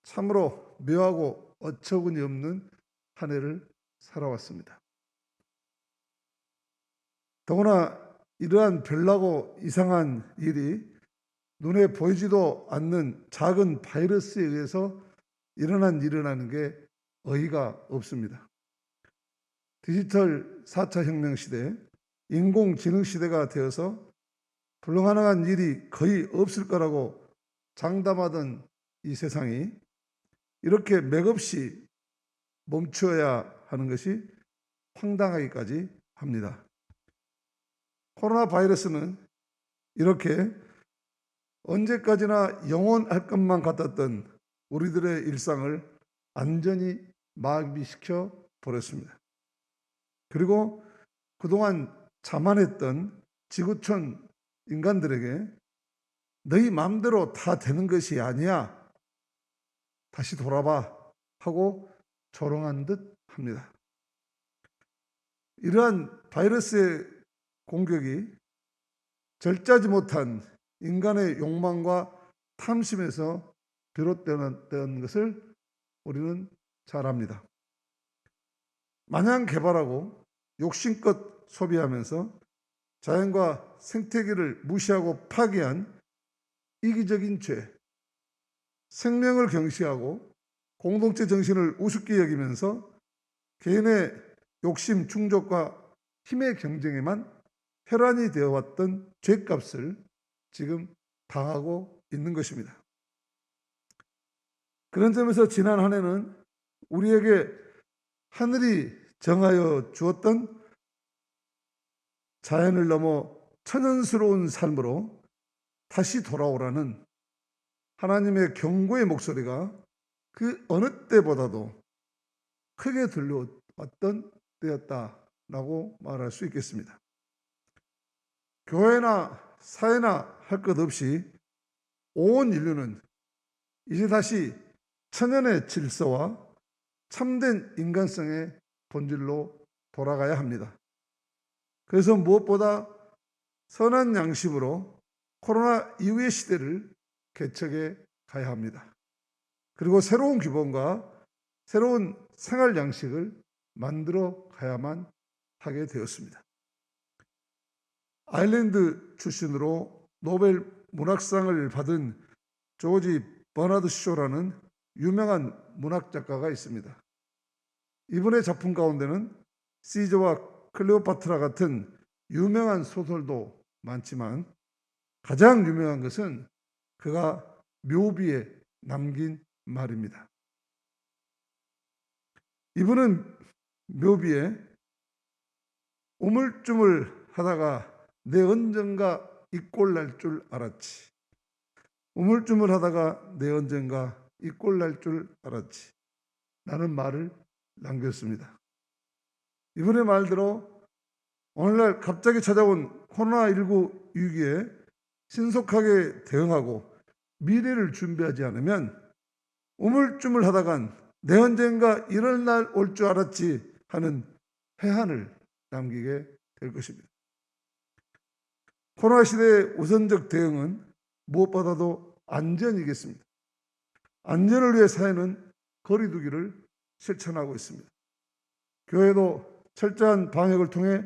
참으로 묘하고 어처구니 없는 한 해를 살아왔습니다. 더구나 이러한 별나고 이상한 일이 눈에 보이지도 않는 작은 바이러스에 의해서 일어나는 게 어이가 없습니다. 디지털 4차 혁명 시대, 인공지능 시대가 되어서 불가능한 일이 거의 없을 거라고 장담하던 이 세상이 이렇게 맥없이 멈춰야 하는 것이 황당하기까지 합니다. 코로나 바이러스는 이렇게 언제까지나 영원할 것만 같았던 우리들의 일상을 완전히 마비시켜 버렸습니다. 그리고 그동안 자만했던 지구촌 인간들에게 너희 마음대로 다 되는 것이 아니야. 다시 돌아봐 하고 조롱한 듯 합니다. 이러한 바이러스의 공격이 절제하지 못한 인간의 욕망과 탐심에서 비롯되었던 것을 우리는 잘 압니다. 마냥 개발하고 욕심껏 소비하면서 자연과 생태계를 무시하고 파괴한 이기적인 죄, 생명을 경시하고 공동체 정신을 우습게 여기면서 개인의 욕심 충족과 힘의 경쟁에만 혈안이 되어왔던 죄값을 지금 당하고 있는 것입니다. 그런 점에서 지난 한 해는 우리에게 하늘이 정하여 주었던 자연을 넘어 천연스러운 삶으로 다시 돌아오라는 하나님의 경고의 목소리가 그 어느 때보다도 크게 들려왔던 때였다라고 말할 수 있겠습니다. 교회나 사회나 할 것 없이 온 인류는 이제 다시 천연의 질서와 참된 인간성의 본질로 돌아가야 합니다. 그래서 무엇보다 선한 양심으로 코로나 이후의 시대를 개척해 가야 합니다. 그리고 새로운 기본과 새로운 생활 양식을 만들어 가야만 하게 되었습니다. 아일랜드 출신으로 노벨 문학상을 받은 조지 버나드 쇼라는 유명한 문학 작가가 있습니다. 이분의 작품 가운데는 시저와 클레오파트라 같은 유명한 소설도 많지만 가장 유명한 것은 그가 묘비에 남긴 말입니다. 이분은 묘비에 우물쭈물 하다가 내 언젠가 이 꼴 날 줄 알았지. 우물쭈물 하다가 내 언젠가 이 꼴 날 줄 알았지. 라는 말을 남겼습니다. 이번의 말대로 오늘날 갑자기 찾아온 코로나19 위기에 신속하게 대응하고 미래를 준비하지 않으면 우물쭈물하다간 내 언젠가 이런 날 올 줄 알았지 하는 회한을 남기게 될 것입니다. 코로나 시대의 우선적 대응은 무엇보다도 안전이겠습니다. 안전을 위해 사회는 거리 두기를 실천하고 있습니다. 교회도 철저한 방역을 통해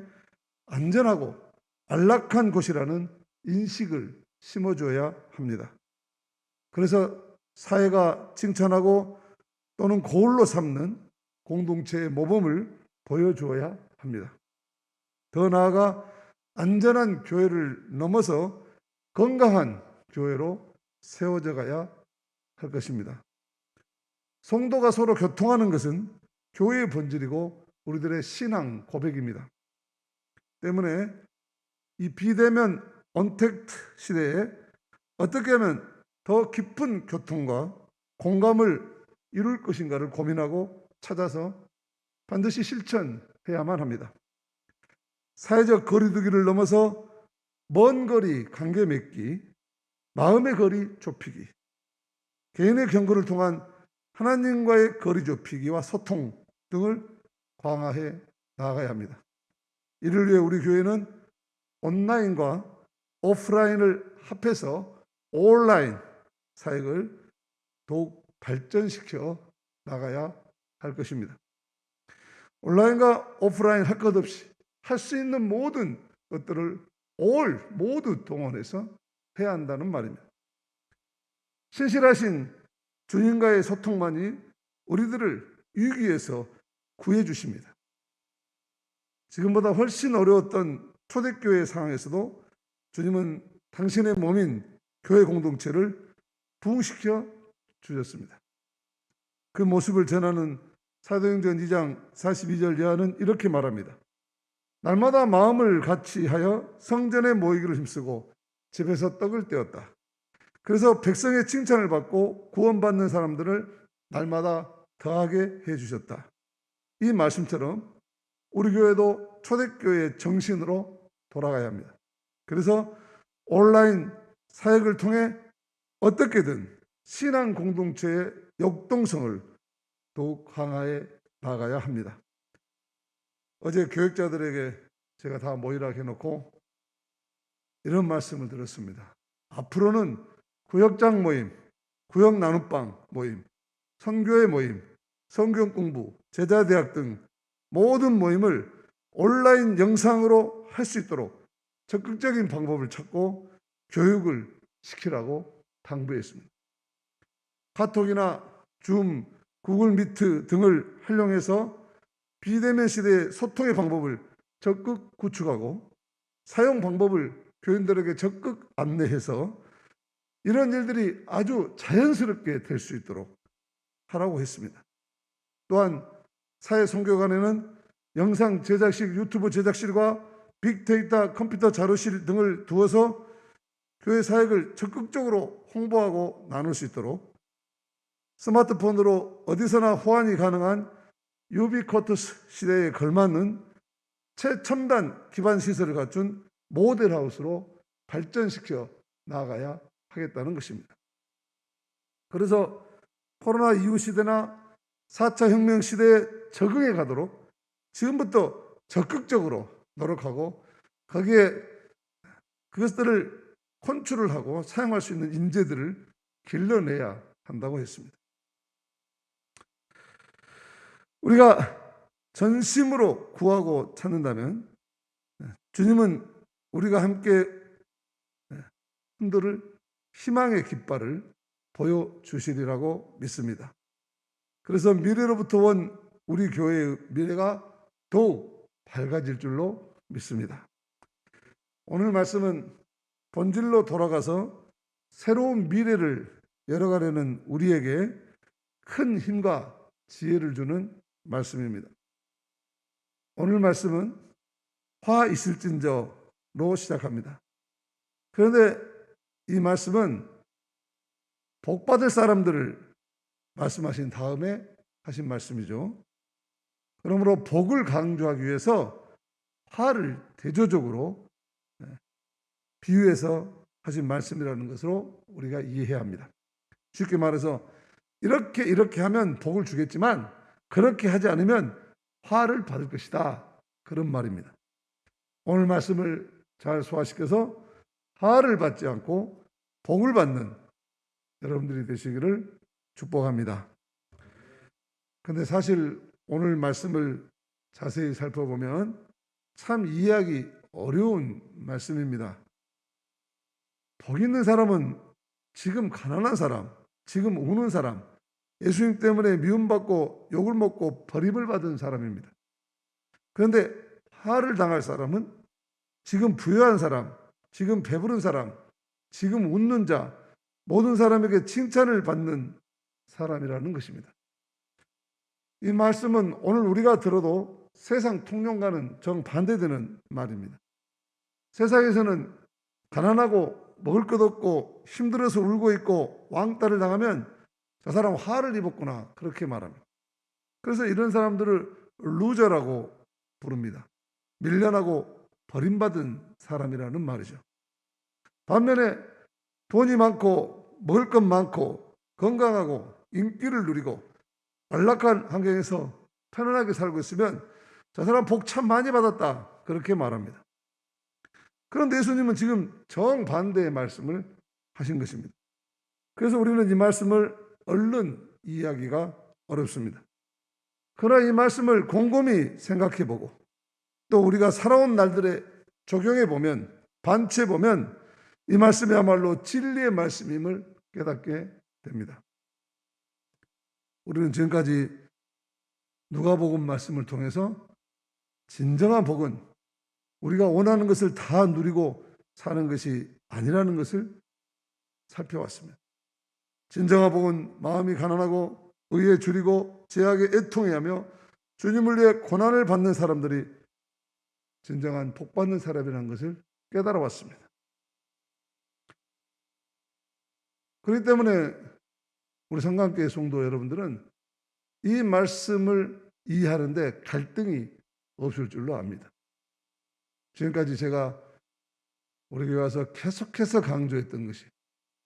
안전하고 안락한 곳이라는 인식을 심어줘야 합니다. 그래서 사회가 칭찬하고 또는 거울로 삼는 공동체의 모범을 보여주어야 합니다. 더 나아가 안전한 교회를 넘어서 건강한 교회로 세워져 가야 할 것입니다. 성도가 서로 교통하는 것은 교회의 본질이고 우리들의 신앙 고백입니다. 때문에 이 비대면 언택트 시대에 어떻게 하면 더 깊은 교통과 공감을 이룰 것인가를 고민하고 찾아서 반드시 실천해야만 합니다. 사회적 거리두기를 넘어서 먼 거리 관계 맺기, 마음의 거리 좁히기, 개인의 경고를 통한 하나님과의 거리 좁히기와 소통 등을 강화해 나아가야 합니다. 이를 위해 우리 교회는 온라인과 오프라인을 합해서 온라인 사역을 더욱 발전시켜 나가야 할 것입니다. 온라인과 오프라인 할 것 없이 할 수 있는 모든 것들을 모두 동원해서 해야 한다는 말입니다. 신실하신 주님과의 소통만이 우리들을 위기에서 구해 주십니다. 지금보다 훨씬 어려웠던 초대교회 상황에서도 주님은 당신의 몸인 교회 공동체를 부흥시켜 주셨습니다. 그 모습을 전하는 사도행전 2장 42절 이하는 이렇게 말합니다. 날마다 마음을 같이 하여 성전에 모이기를 힘쓰고 집에서 떡을 떼었다. 그래서 백성의 칭찬을 받고 구원받는 사람들을 날마다 더하게 해주셨다. 이 말씀처럼 우리 교회도 초대교회의 정신으로 돌아가야 합니다. 그래서 온라인 사역을 통해 어떻게든 신앙 공동체의 역동성을 더욱 강화해 나가야 합니다. 어제 교육자들에게 제가 다 모이라 해놓고 이런 말씀을 들었습니다. 앞으로는 구역장 모임, 구역 나눔방 모임, 선교회 모임, 성경 공부, 제자대학 등 모든 모임을 온라인 영상으로 할 수 있도록 적극적인 방법을 찾고 교육을 시키라고 당부했습니다. 카톡이나 줌, 구글 미트 등을 활용해서 비대면 시대의 소통의 방법을 적극 구축하고 사용 방법을 교인들에게 적극 안내해서 이런 일들이 아주 자연스럽게 될 수 있도록 하라고 했습니다. 또한 사회 선교관에는 영상 제작실, 유튜브 제작실과 빅데이터 컴퓨터 자료실 등을 두어서 교회 사역을 적극적으로 홍보하고 나눌 수 있도록 스마트폰으로 어디서나 호환이 가능한 유비쿼터스 시대에 걸맞는 최첨단 기반 시설을 갖춘 모델하우스로 발전시켜 나아가야 하겠다는 것입니다. 그래서 코로나 이후 시대나 4차 혁명 시대에 적응해 가도록 지금부터 적극적으로 노력하고 거기에 그것들을 컨트롤을 하고 사용할 수 있는 인재들을 길러내야 한다고 했습니다. 우리가 전심으로 구하고 찾는다면 주님은 우리가 함께 흔들을 희망의 깃발을 보여주시리라고 믿습니다. 그래서 미래로부터 온 우리 교회의 미래가 더욱 밝아질 줄로 믿습니다. 오늘 말씀은 본질로 돌아가서 새로운 미래를 열어가려는 우리에게 큰 힘과 지혜를 주는 말씀입니다. 오늘 말씀은 화 있을진저로 시작합니다. 그런데 이 말씀은 복받을 사람들을 말씀하신 다음에 하신 말씀이죠. 그러므로 복을 강조하기 위해서 화를 대조적으로 비유해서 하신 말씀이라는 것으로 우리가 이해해야 합니다. 쉽게 말해서 이렇게 하면 복을 주겠지만 그렇게 하지 않으면 화를 받을 것이다. 그런 말입니다. 오늘 말씀을 잘 소화시켜서 화를 받지 않고 복을 받는 여러분들이 되시기를 축복합니다. 근데 사실 오늘 말씀을 자세히 살펴보면 참 이해하기 어려운 말씀입니다. 복 있는 사람은 지금 가난한 사람, 지금 우는 사람, 예수님 때문에 미움받고 욕을 먹고 버림을 받은 사람입니다. 그런데 화를 당할 사람은 지금 부유한 사람, 지금 배부른 사람, 지금 웃는 자, 모든 사람에게 칭찬을 받는 사람이라는 것입니다. 이 말씀은 오늘 우리가 들어도 세상 통념과는 정반대되는 말입니다. 세상에서는 가난하고 먹을 것 없고 힘들어서 울고 있고 왕따를 당하면 저 사람 화를 입었구나 그렇게 말합니다. 그래서 이런 사람들을 루저라고 부릅니다. 밀려나고 버림받은 사람이라는 말이죠. 반면에 돈이 많고 먹을 것 많고 건강하고 인기를 누리고 안락한 환경에서 편안하게 살고 있으면 저 사람 복 참 많이 받았다 그렇게 말합니다. 그런데 예수님은 지금 정반대의 말씀을 하신 것입니다. 그래서 우리는 이 말씀을 얼른 이해하기가 어렵습니다. 그러나 이 말씀을 곰곰이 생각해보고 또 우리가 살아온 날들에 적용해보면 반추해보면 이 말씀이야말로 진리의 말씀임을 깨닫게 됩니다. 우리는 지금까지 누가복음 말씀을 통해서 진정한 복은 우리가 원하는 것을 다 누리고 사는 것이 아니라는 것을 살펴왔습니다. 진정한 복은 마음이 가난하고 의에 줄이고 죄악에 애통해하며 주님을 위해 고난을 받는 사람들이 진정한 복 받는 사람이라는 것을 깨달아 왔습니다. 그렇기 때문에 우리 성강교회 성도 여러분들은 이 말씀을 이해하는데 갈등이 없을 줄로 압니다. 지금까지 제가 우리 교회 와서 계속해서 강조했던 것이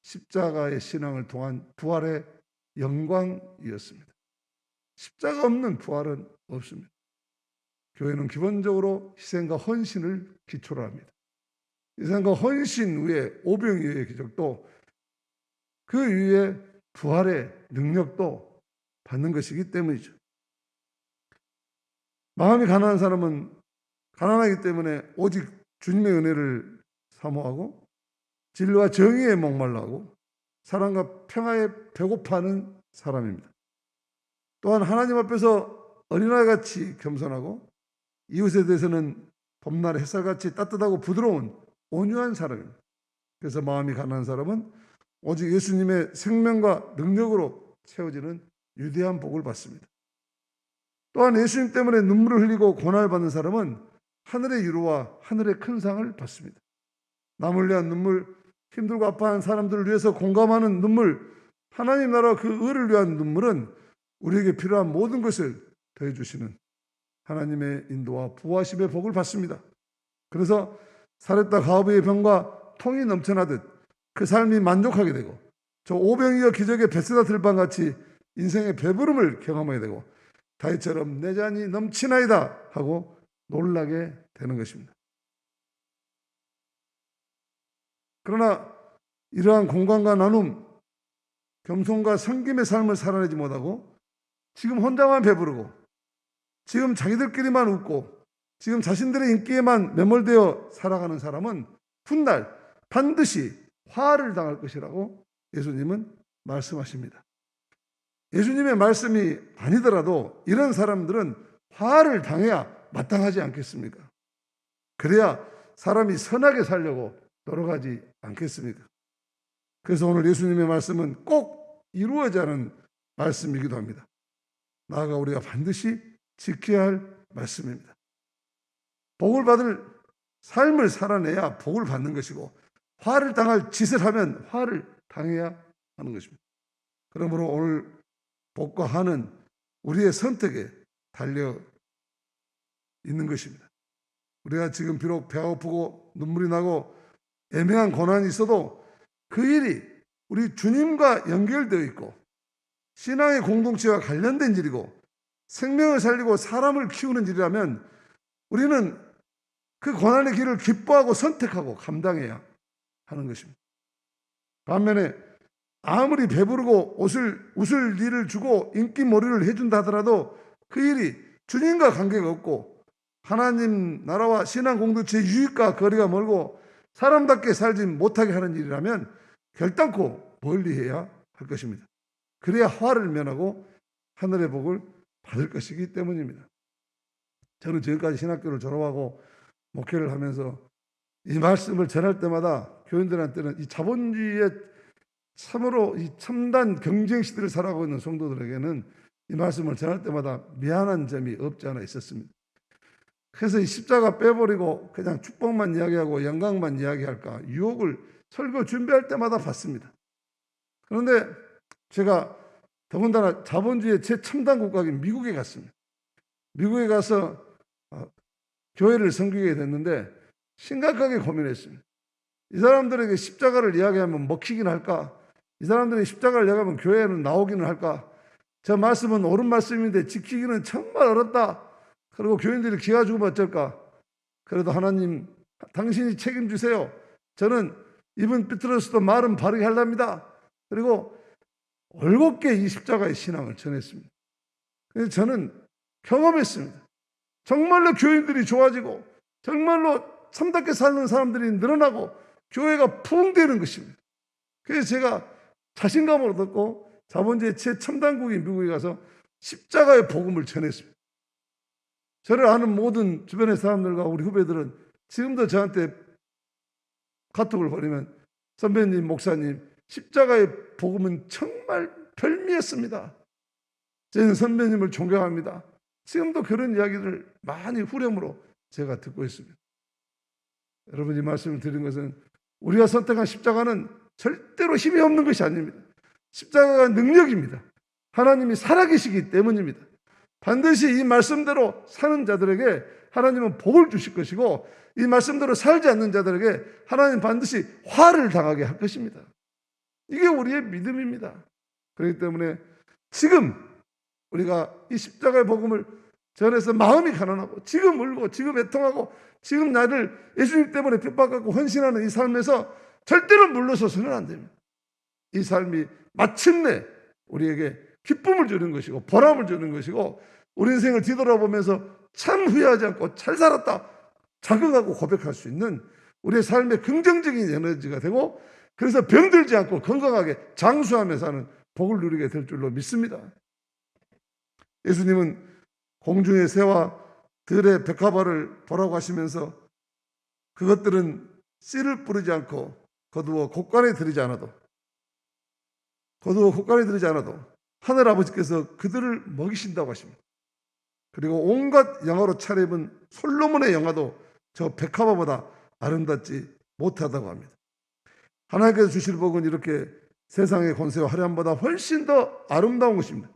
십자가의 신앙을 통한 부활의 영광이었습니다. 십자가 없는 부활은 없습니다. 교회는 기본적으로 희생과 헌신을 기초로 합니다. 희생과 헌신 위에 오병이어의 기적도 그 위에 부활의 능력도 받는 것이기 때문이죠. 마음이 가난한 사람은 가난하기 때문에 오직 주님의 은혜를 사모하고 진리와 정의에 목말라하고 사랑과 평화에 배고파하는 사람입니다. 또한 하나님 앞에서 어린아이같이 겸손하고 이웃에 대해서는 봄날의 햇살같이 따뜻하고 부드러운 온유한 사람입니다. 그래서 마음이 가난한 사람은 오직 예수님의 생명과 능력으로 채워지는 위대한 복을 받습니다. 또한 예수님 때문에 눈물을 흘리고 고난을 받는 사람은 하늘의 위로와 하늘의 큰 상을 받습니다. 남을 위한 눈물, 힘들고 아파하는 사람들을 위해서 공감하는 눈물, 하나님 나라 그 의를 위한 눈물은 우리에게 필요한 모든 것을 더해주시는 하나님의 인도와 부하심의 복을 받습니다. 그래서 사렙다 가우비의 병과 통이 넘쳐나듯 그 삶이 만족하게 되고 저 오병이어 기적의 베세다 들방같이 인생의 배부름을 경험하게 되고 다윗처럼 내 잔이 넘치나이다 하고 놀라게 되는 것입니다. 그러나 이러한 공감과 나눔, 겸손과 섬김의 삶을 살아내지 못하고 지금 혼자만 배부르고 지금 자기들끼리만 웃고 지금 자신들의 인기에만 매몰되어 살아가는 사람은 훗날 반드시 화를 당할 것이라고 예수님은 말씀하십니다. 예수님의 말씀이 아니더라도 이런 사람들은 화를 당해야 마땅하지 않겠습니까? 그래야 사람이 선하게 살려고 돌아가지 않겠습니까? 그래서 오늘 예수님의 말씀은 꼭 이루어져야 하는 말씀이기도 합니다. 나아가 우리가 반드시 지켜야 할 말씀입니다. 복을 받을 삶을 살아내야 복을 받는 것이고 화를 당할 짓을 하면 화를 당해야 하는 것입니다. 그러므로 오늘 복과 한은 우리의 선택에 달려 있는 것입니다. 우리가 지금 비록 배가 고프고 눈물이 나고 애매한 고난이 있어도 그 일이 우리 주님과 연결되어 있고 신앙의 공동체와 관련된 일이고 생명을 살리고 사람을 키우는 일이라면 우리는 그 고난의 길을 기뻐하고 선택하고 감당해야 하는 것입니다. 반면에 아무리 배부르고 웃을 일을 주고 인기몰이를 해준다 하더라도 그 일이 주님과 관계가 없고 하나님 나라와 신앙 공동체의 유익과 거리가 멀고 사람답게 살지 못하게 하는 일이라면 결단코 멀리해야 할 것입니다. 그래야 화를 면하고 하늘의 복을 받을 것이기 때문입니다. 저는 지금까지 신학교를 졸업하고 목회를 하면서 이 말씀을 전할 때마다 교인들한테는 이 자본주의의 참으로 이 첨단 경쟁 시대를 살아가고 있는 성도들에게는 이 말씀을 전할 때마다 미안한 점이 없지 않아 있었습니다. 그래서 이 십자가 빼버리고 그냥 축복만 이야기하고 영광만 이야기할까 유혹을 설교 준비할 때마다 받습니다. 그런데 제가 더군다나 자본주의의 최첨단 국가인 미국에 갔습니다. 미국에 가서 교회를 섬기게 됐는데 심각하게 고민했습니다. 이 사람들에게 십자가를 이야기하면 먹히긴 할까? 이 사람들이 십자가를 이야기하면 교회에는 나오기는 할까? 저 말씀은 옳은 말씀인데 지키기는 정말 어렵다. 그리고 교인들이 기가 죽으면 어쩔까? 그래도 하나님 당신이 책임지세요. 저는 입은 삐뚤어서도 말은 바르게 하렵니다. 그리고 올곧게 이 십자가의 신앙을 전했습니다. 그래서 저는 경험했습니다. 정말로 교인들이 좋아지고 정말로 참답게 사는 사람들이 늘어나고 교회가 부흥되는 것입니다. 그래서 제가 자신감을 얻었고 자본주의 최첨단국인 미국에 가서 십자가의 복음을 전했습니다. 저를 아는 모든 주변의 사람들과 우리 후배들은 지금도 저한테 카톡을 보내면 선배님, 목사님, 십자가의 복음은 정말 별미였습니다. 저는 선배님을 존경합니다. 지금도 그런 이야기를 많이 후렴으로 제가 듣고 있습니다. 여러분, 이 말씀을 드린 것은 우리가 선택한 십자가는 절대로 힘이 없는 것이 아닙니다. 십자가가 능력입니다. 하나님이 살아계시기 때문입니다. 반드시 이 말씀대로 사는 자들에게 하나님은 복을 주실 것이고 이 말씀대로 살지 않는 자들에게 하나님 반드시 화를 당하게 할 것입니다. 이게 우리의 믿음입니다. 그렇기 때문에 지금 우리가 이 십자가의 복음을 전해서 마음이 가난하고 지금 울고 지금 애통하고 지금 나를 예수님 때문에 핍박하고 헌신하는 이 삶에서 절대로 물러서서는 안 됩니다. 이 삶이 마침내 우리에게 기쁨을 주는 것이고 보람을 주는 것이고 우리 인생을 뒤돌아보면서 참 후회하지 않고 잘 살았다 자긍하고 고백할 수 있는 우리의 삶의 긍정적인 에너지가 되고 그래서 병들지 않고 건강하게 장수하며 사는 복을 누리게 될 줄로 믿습니다. 예수님은 공중의 새와 들의 백합화를 보라고 하시면서 그것들은 씨를 뿌리지 않고 거두어 곳간에 들이지 않아도 하늘 아버지께서 그들을 먹이신다고 하십니다. 그리고 온갖 영화로 차려입은 솔로몬의 영화도 저 백합화보다 아름답지 못하다고 합니다. 하나님께서 주실 복은 이렇게 세상의 권세와 화려함보다 훨씬 더 아름다운 것입니다.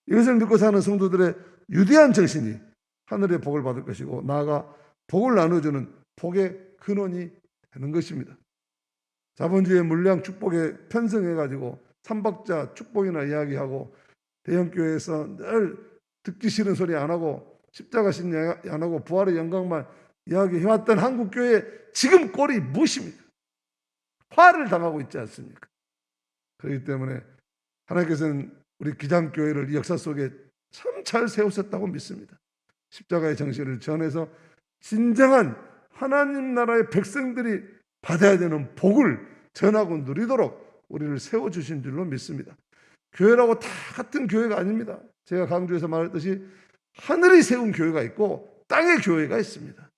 이것을 믿고 사는 성도들의 유대한 정신이 하늘의 복을 받을 것이고 나아가 복을 나눠주는 복의 근원이 되는 것입니다. 자본주의의 물량 축복에 편성해가지고 삼박자 축복이나 이야기하고 대형교회에서 늘 듣기 싫은 소리 안 하고 십자가 신 안 하고 부활의 영광만 이야기해왔던 한국교회 지금 꼴이 무엇입니까? 화를 당하고 있지 않습니까? 그렇기 때문에 하나님께서는 우리 기장교회를 이 역사 속에 참 잘 세우셨다고 믿습니다. 십자가의 정신을 전해서 진정한 하나님 나라의 백성들이 받아야 되는 복을 전하고 누리도록 우리를 세워주신 줄로 믿습니다. 교회라고 다 같은 교회가 아닙니다. 제가 강조해서 말했듯이 하늘이 세운 교회가 있고 땅의 교회가 있습니다.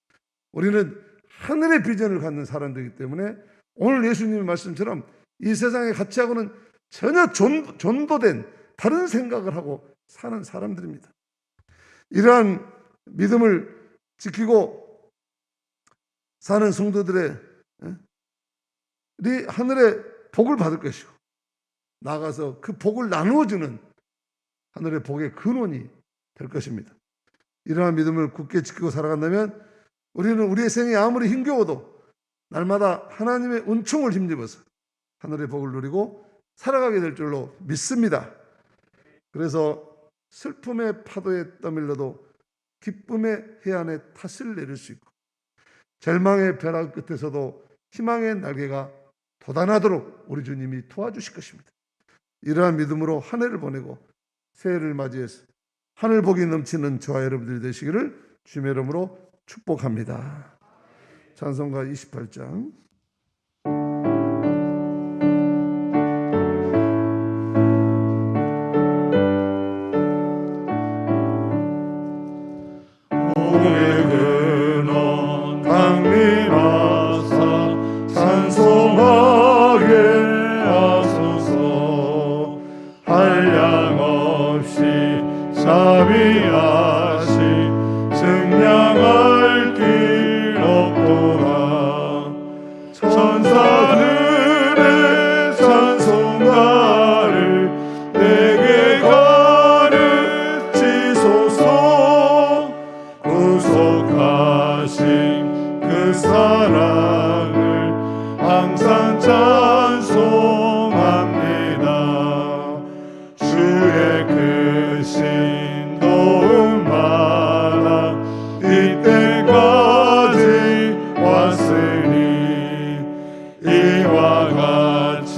우리는 하늘의 비전을 갖는 사람들이기 때문에 오늘 예수님의 말씀처럼 이 세상의 가치하고는 전혀 전도된 다른 생각을 하고 사는 사람들입니다. 이러한 믿음을 지키고 사는 성도들의 하늘의 복을 받을 것이고 나아가서 그 복을 나누어주는 하늘의 복의 근원이 될 것입니다. 이러한 믿음을 굳게 지키고 살아간다면 우리는 우리의 생이 아무리 힘겨워도 날마다 하나님의 은총을 힘입어서 하늘의 복을 누리고 살아가게 될 줄로 믿습니다. 그래서 슬픔의 파도에 떠밀려도 기쁨의 해안에 탓을 내릴 수 있고 절망의 벼락 끝에서도 희망의 날개가 돋아나도록 우리 주님이 도와주실 것입니다. 이러한 믿음으로 한 해를 보내고 새해를 맞이해서 하늘 복이 넘치는 저와 여러분들이 되시기를 주님의 이름으로 축복합니다. 찬송가 28장 복의 근원 강림하사 찬송하게 하소서. 한량없이 자비하시 증량할 길 없도다. 천사들의 찬송가를 내게 가르치소서. 구속하신 그 사랑을 항상 찬송합니다. 주의 크신 도움마다 이때까지 왔으니 이와 같이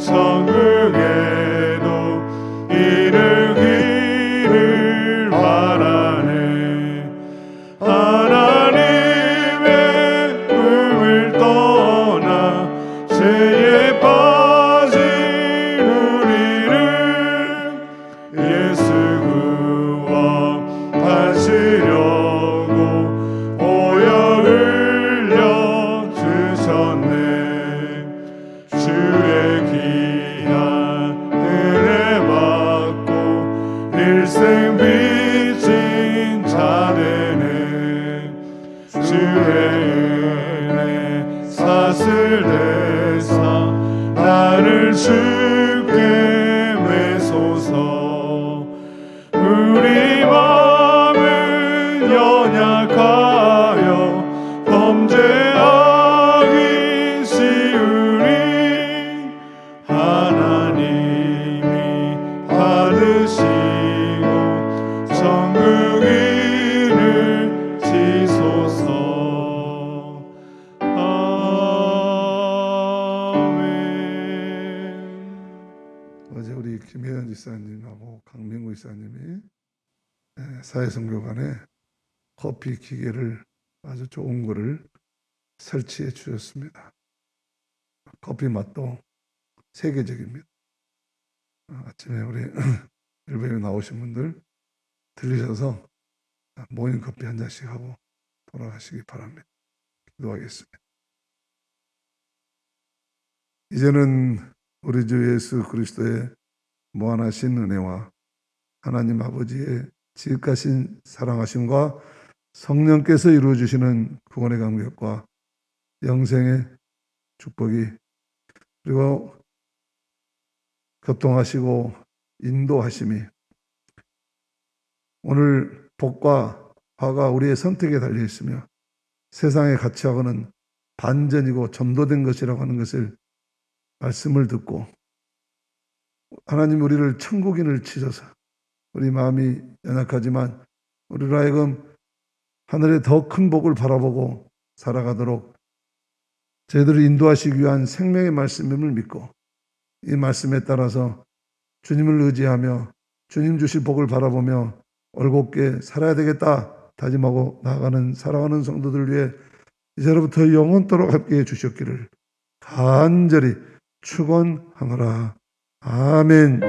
천국에도 이르기를 바라네. 하나님의 꿈을 떠나 죄에 빠진 우리를 예수 구원하시려고 오역 흘려 주셨네. 주의 귀한 은혜 받고 일생 빚진 자 되네. 주의 은혜 사슬 대사 나를 주께 매소서. 우리 마음은 연약하여 범죄하기 쉬우니 하나님이 받으시고 천국 이르시소서. 아멘. 어제 우리 김혜연 지사님하고 강명구 지사님이 사회선교관에 커피 기계를 아주 좋은 거를 설치해 주셨습니다. 커피 맛도 세계적입니다. 아침에 우리 일베에 나오신 분들 들리셔서 모닝 커피 한 잔씩 하고 돌아가시기 바랍니다. 기도하겠습니다. 이제는 우리 주 예수 그리스도의 무한하신 은혜와 하나님 아버지의 지극하신 사랑하심과 성령께서 이루어주시는 구원의 감격과 영생의 축복이 그리고 교통하시고 인도하심이 오늘 복과 화가 우리의 선택에 달려 있으며 세상의 가치하고는 반전이고 점도된 것이라고 하는 것을 말씀을 듣고 하나님 우리를 천국인을 치셔서 우리 마음이 연약하지만 우리로 하여금 하늘의 더 큰 복을 바라보고 살아가도록 저희들을 인도하시기 위한 생명의 말씀임을 믿고 이 말씀에 따라서 주님을 의지하며 주님 주실 복을 바라보며 올곧게 살아야 되겠다 다짐하고 나아가는 살아가는 성도들 위해 이제로부터 영원토록 함께해 주셨기를 간절히 축원하노라. 아멘.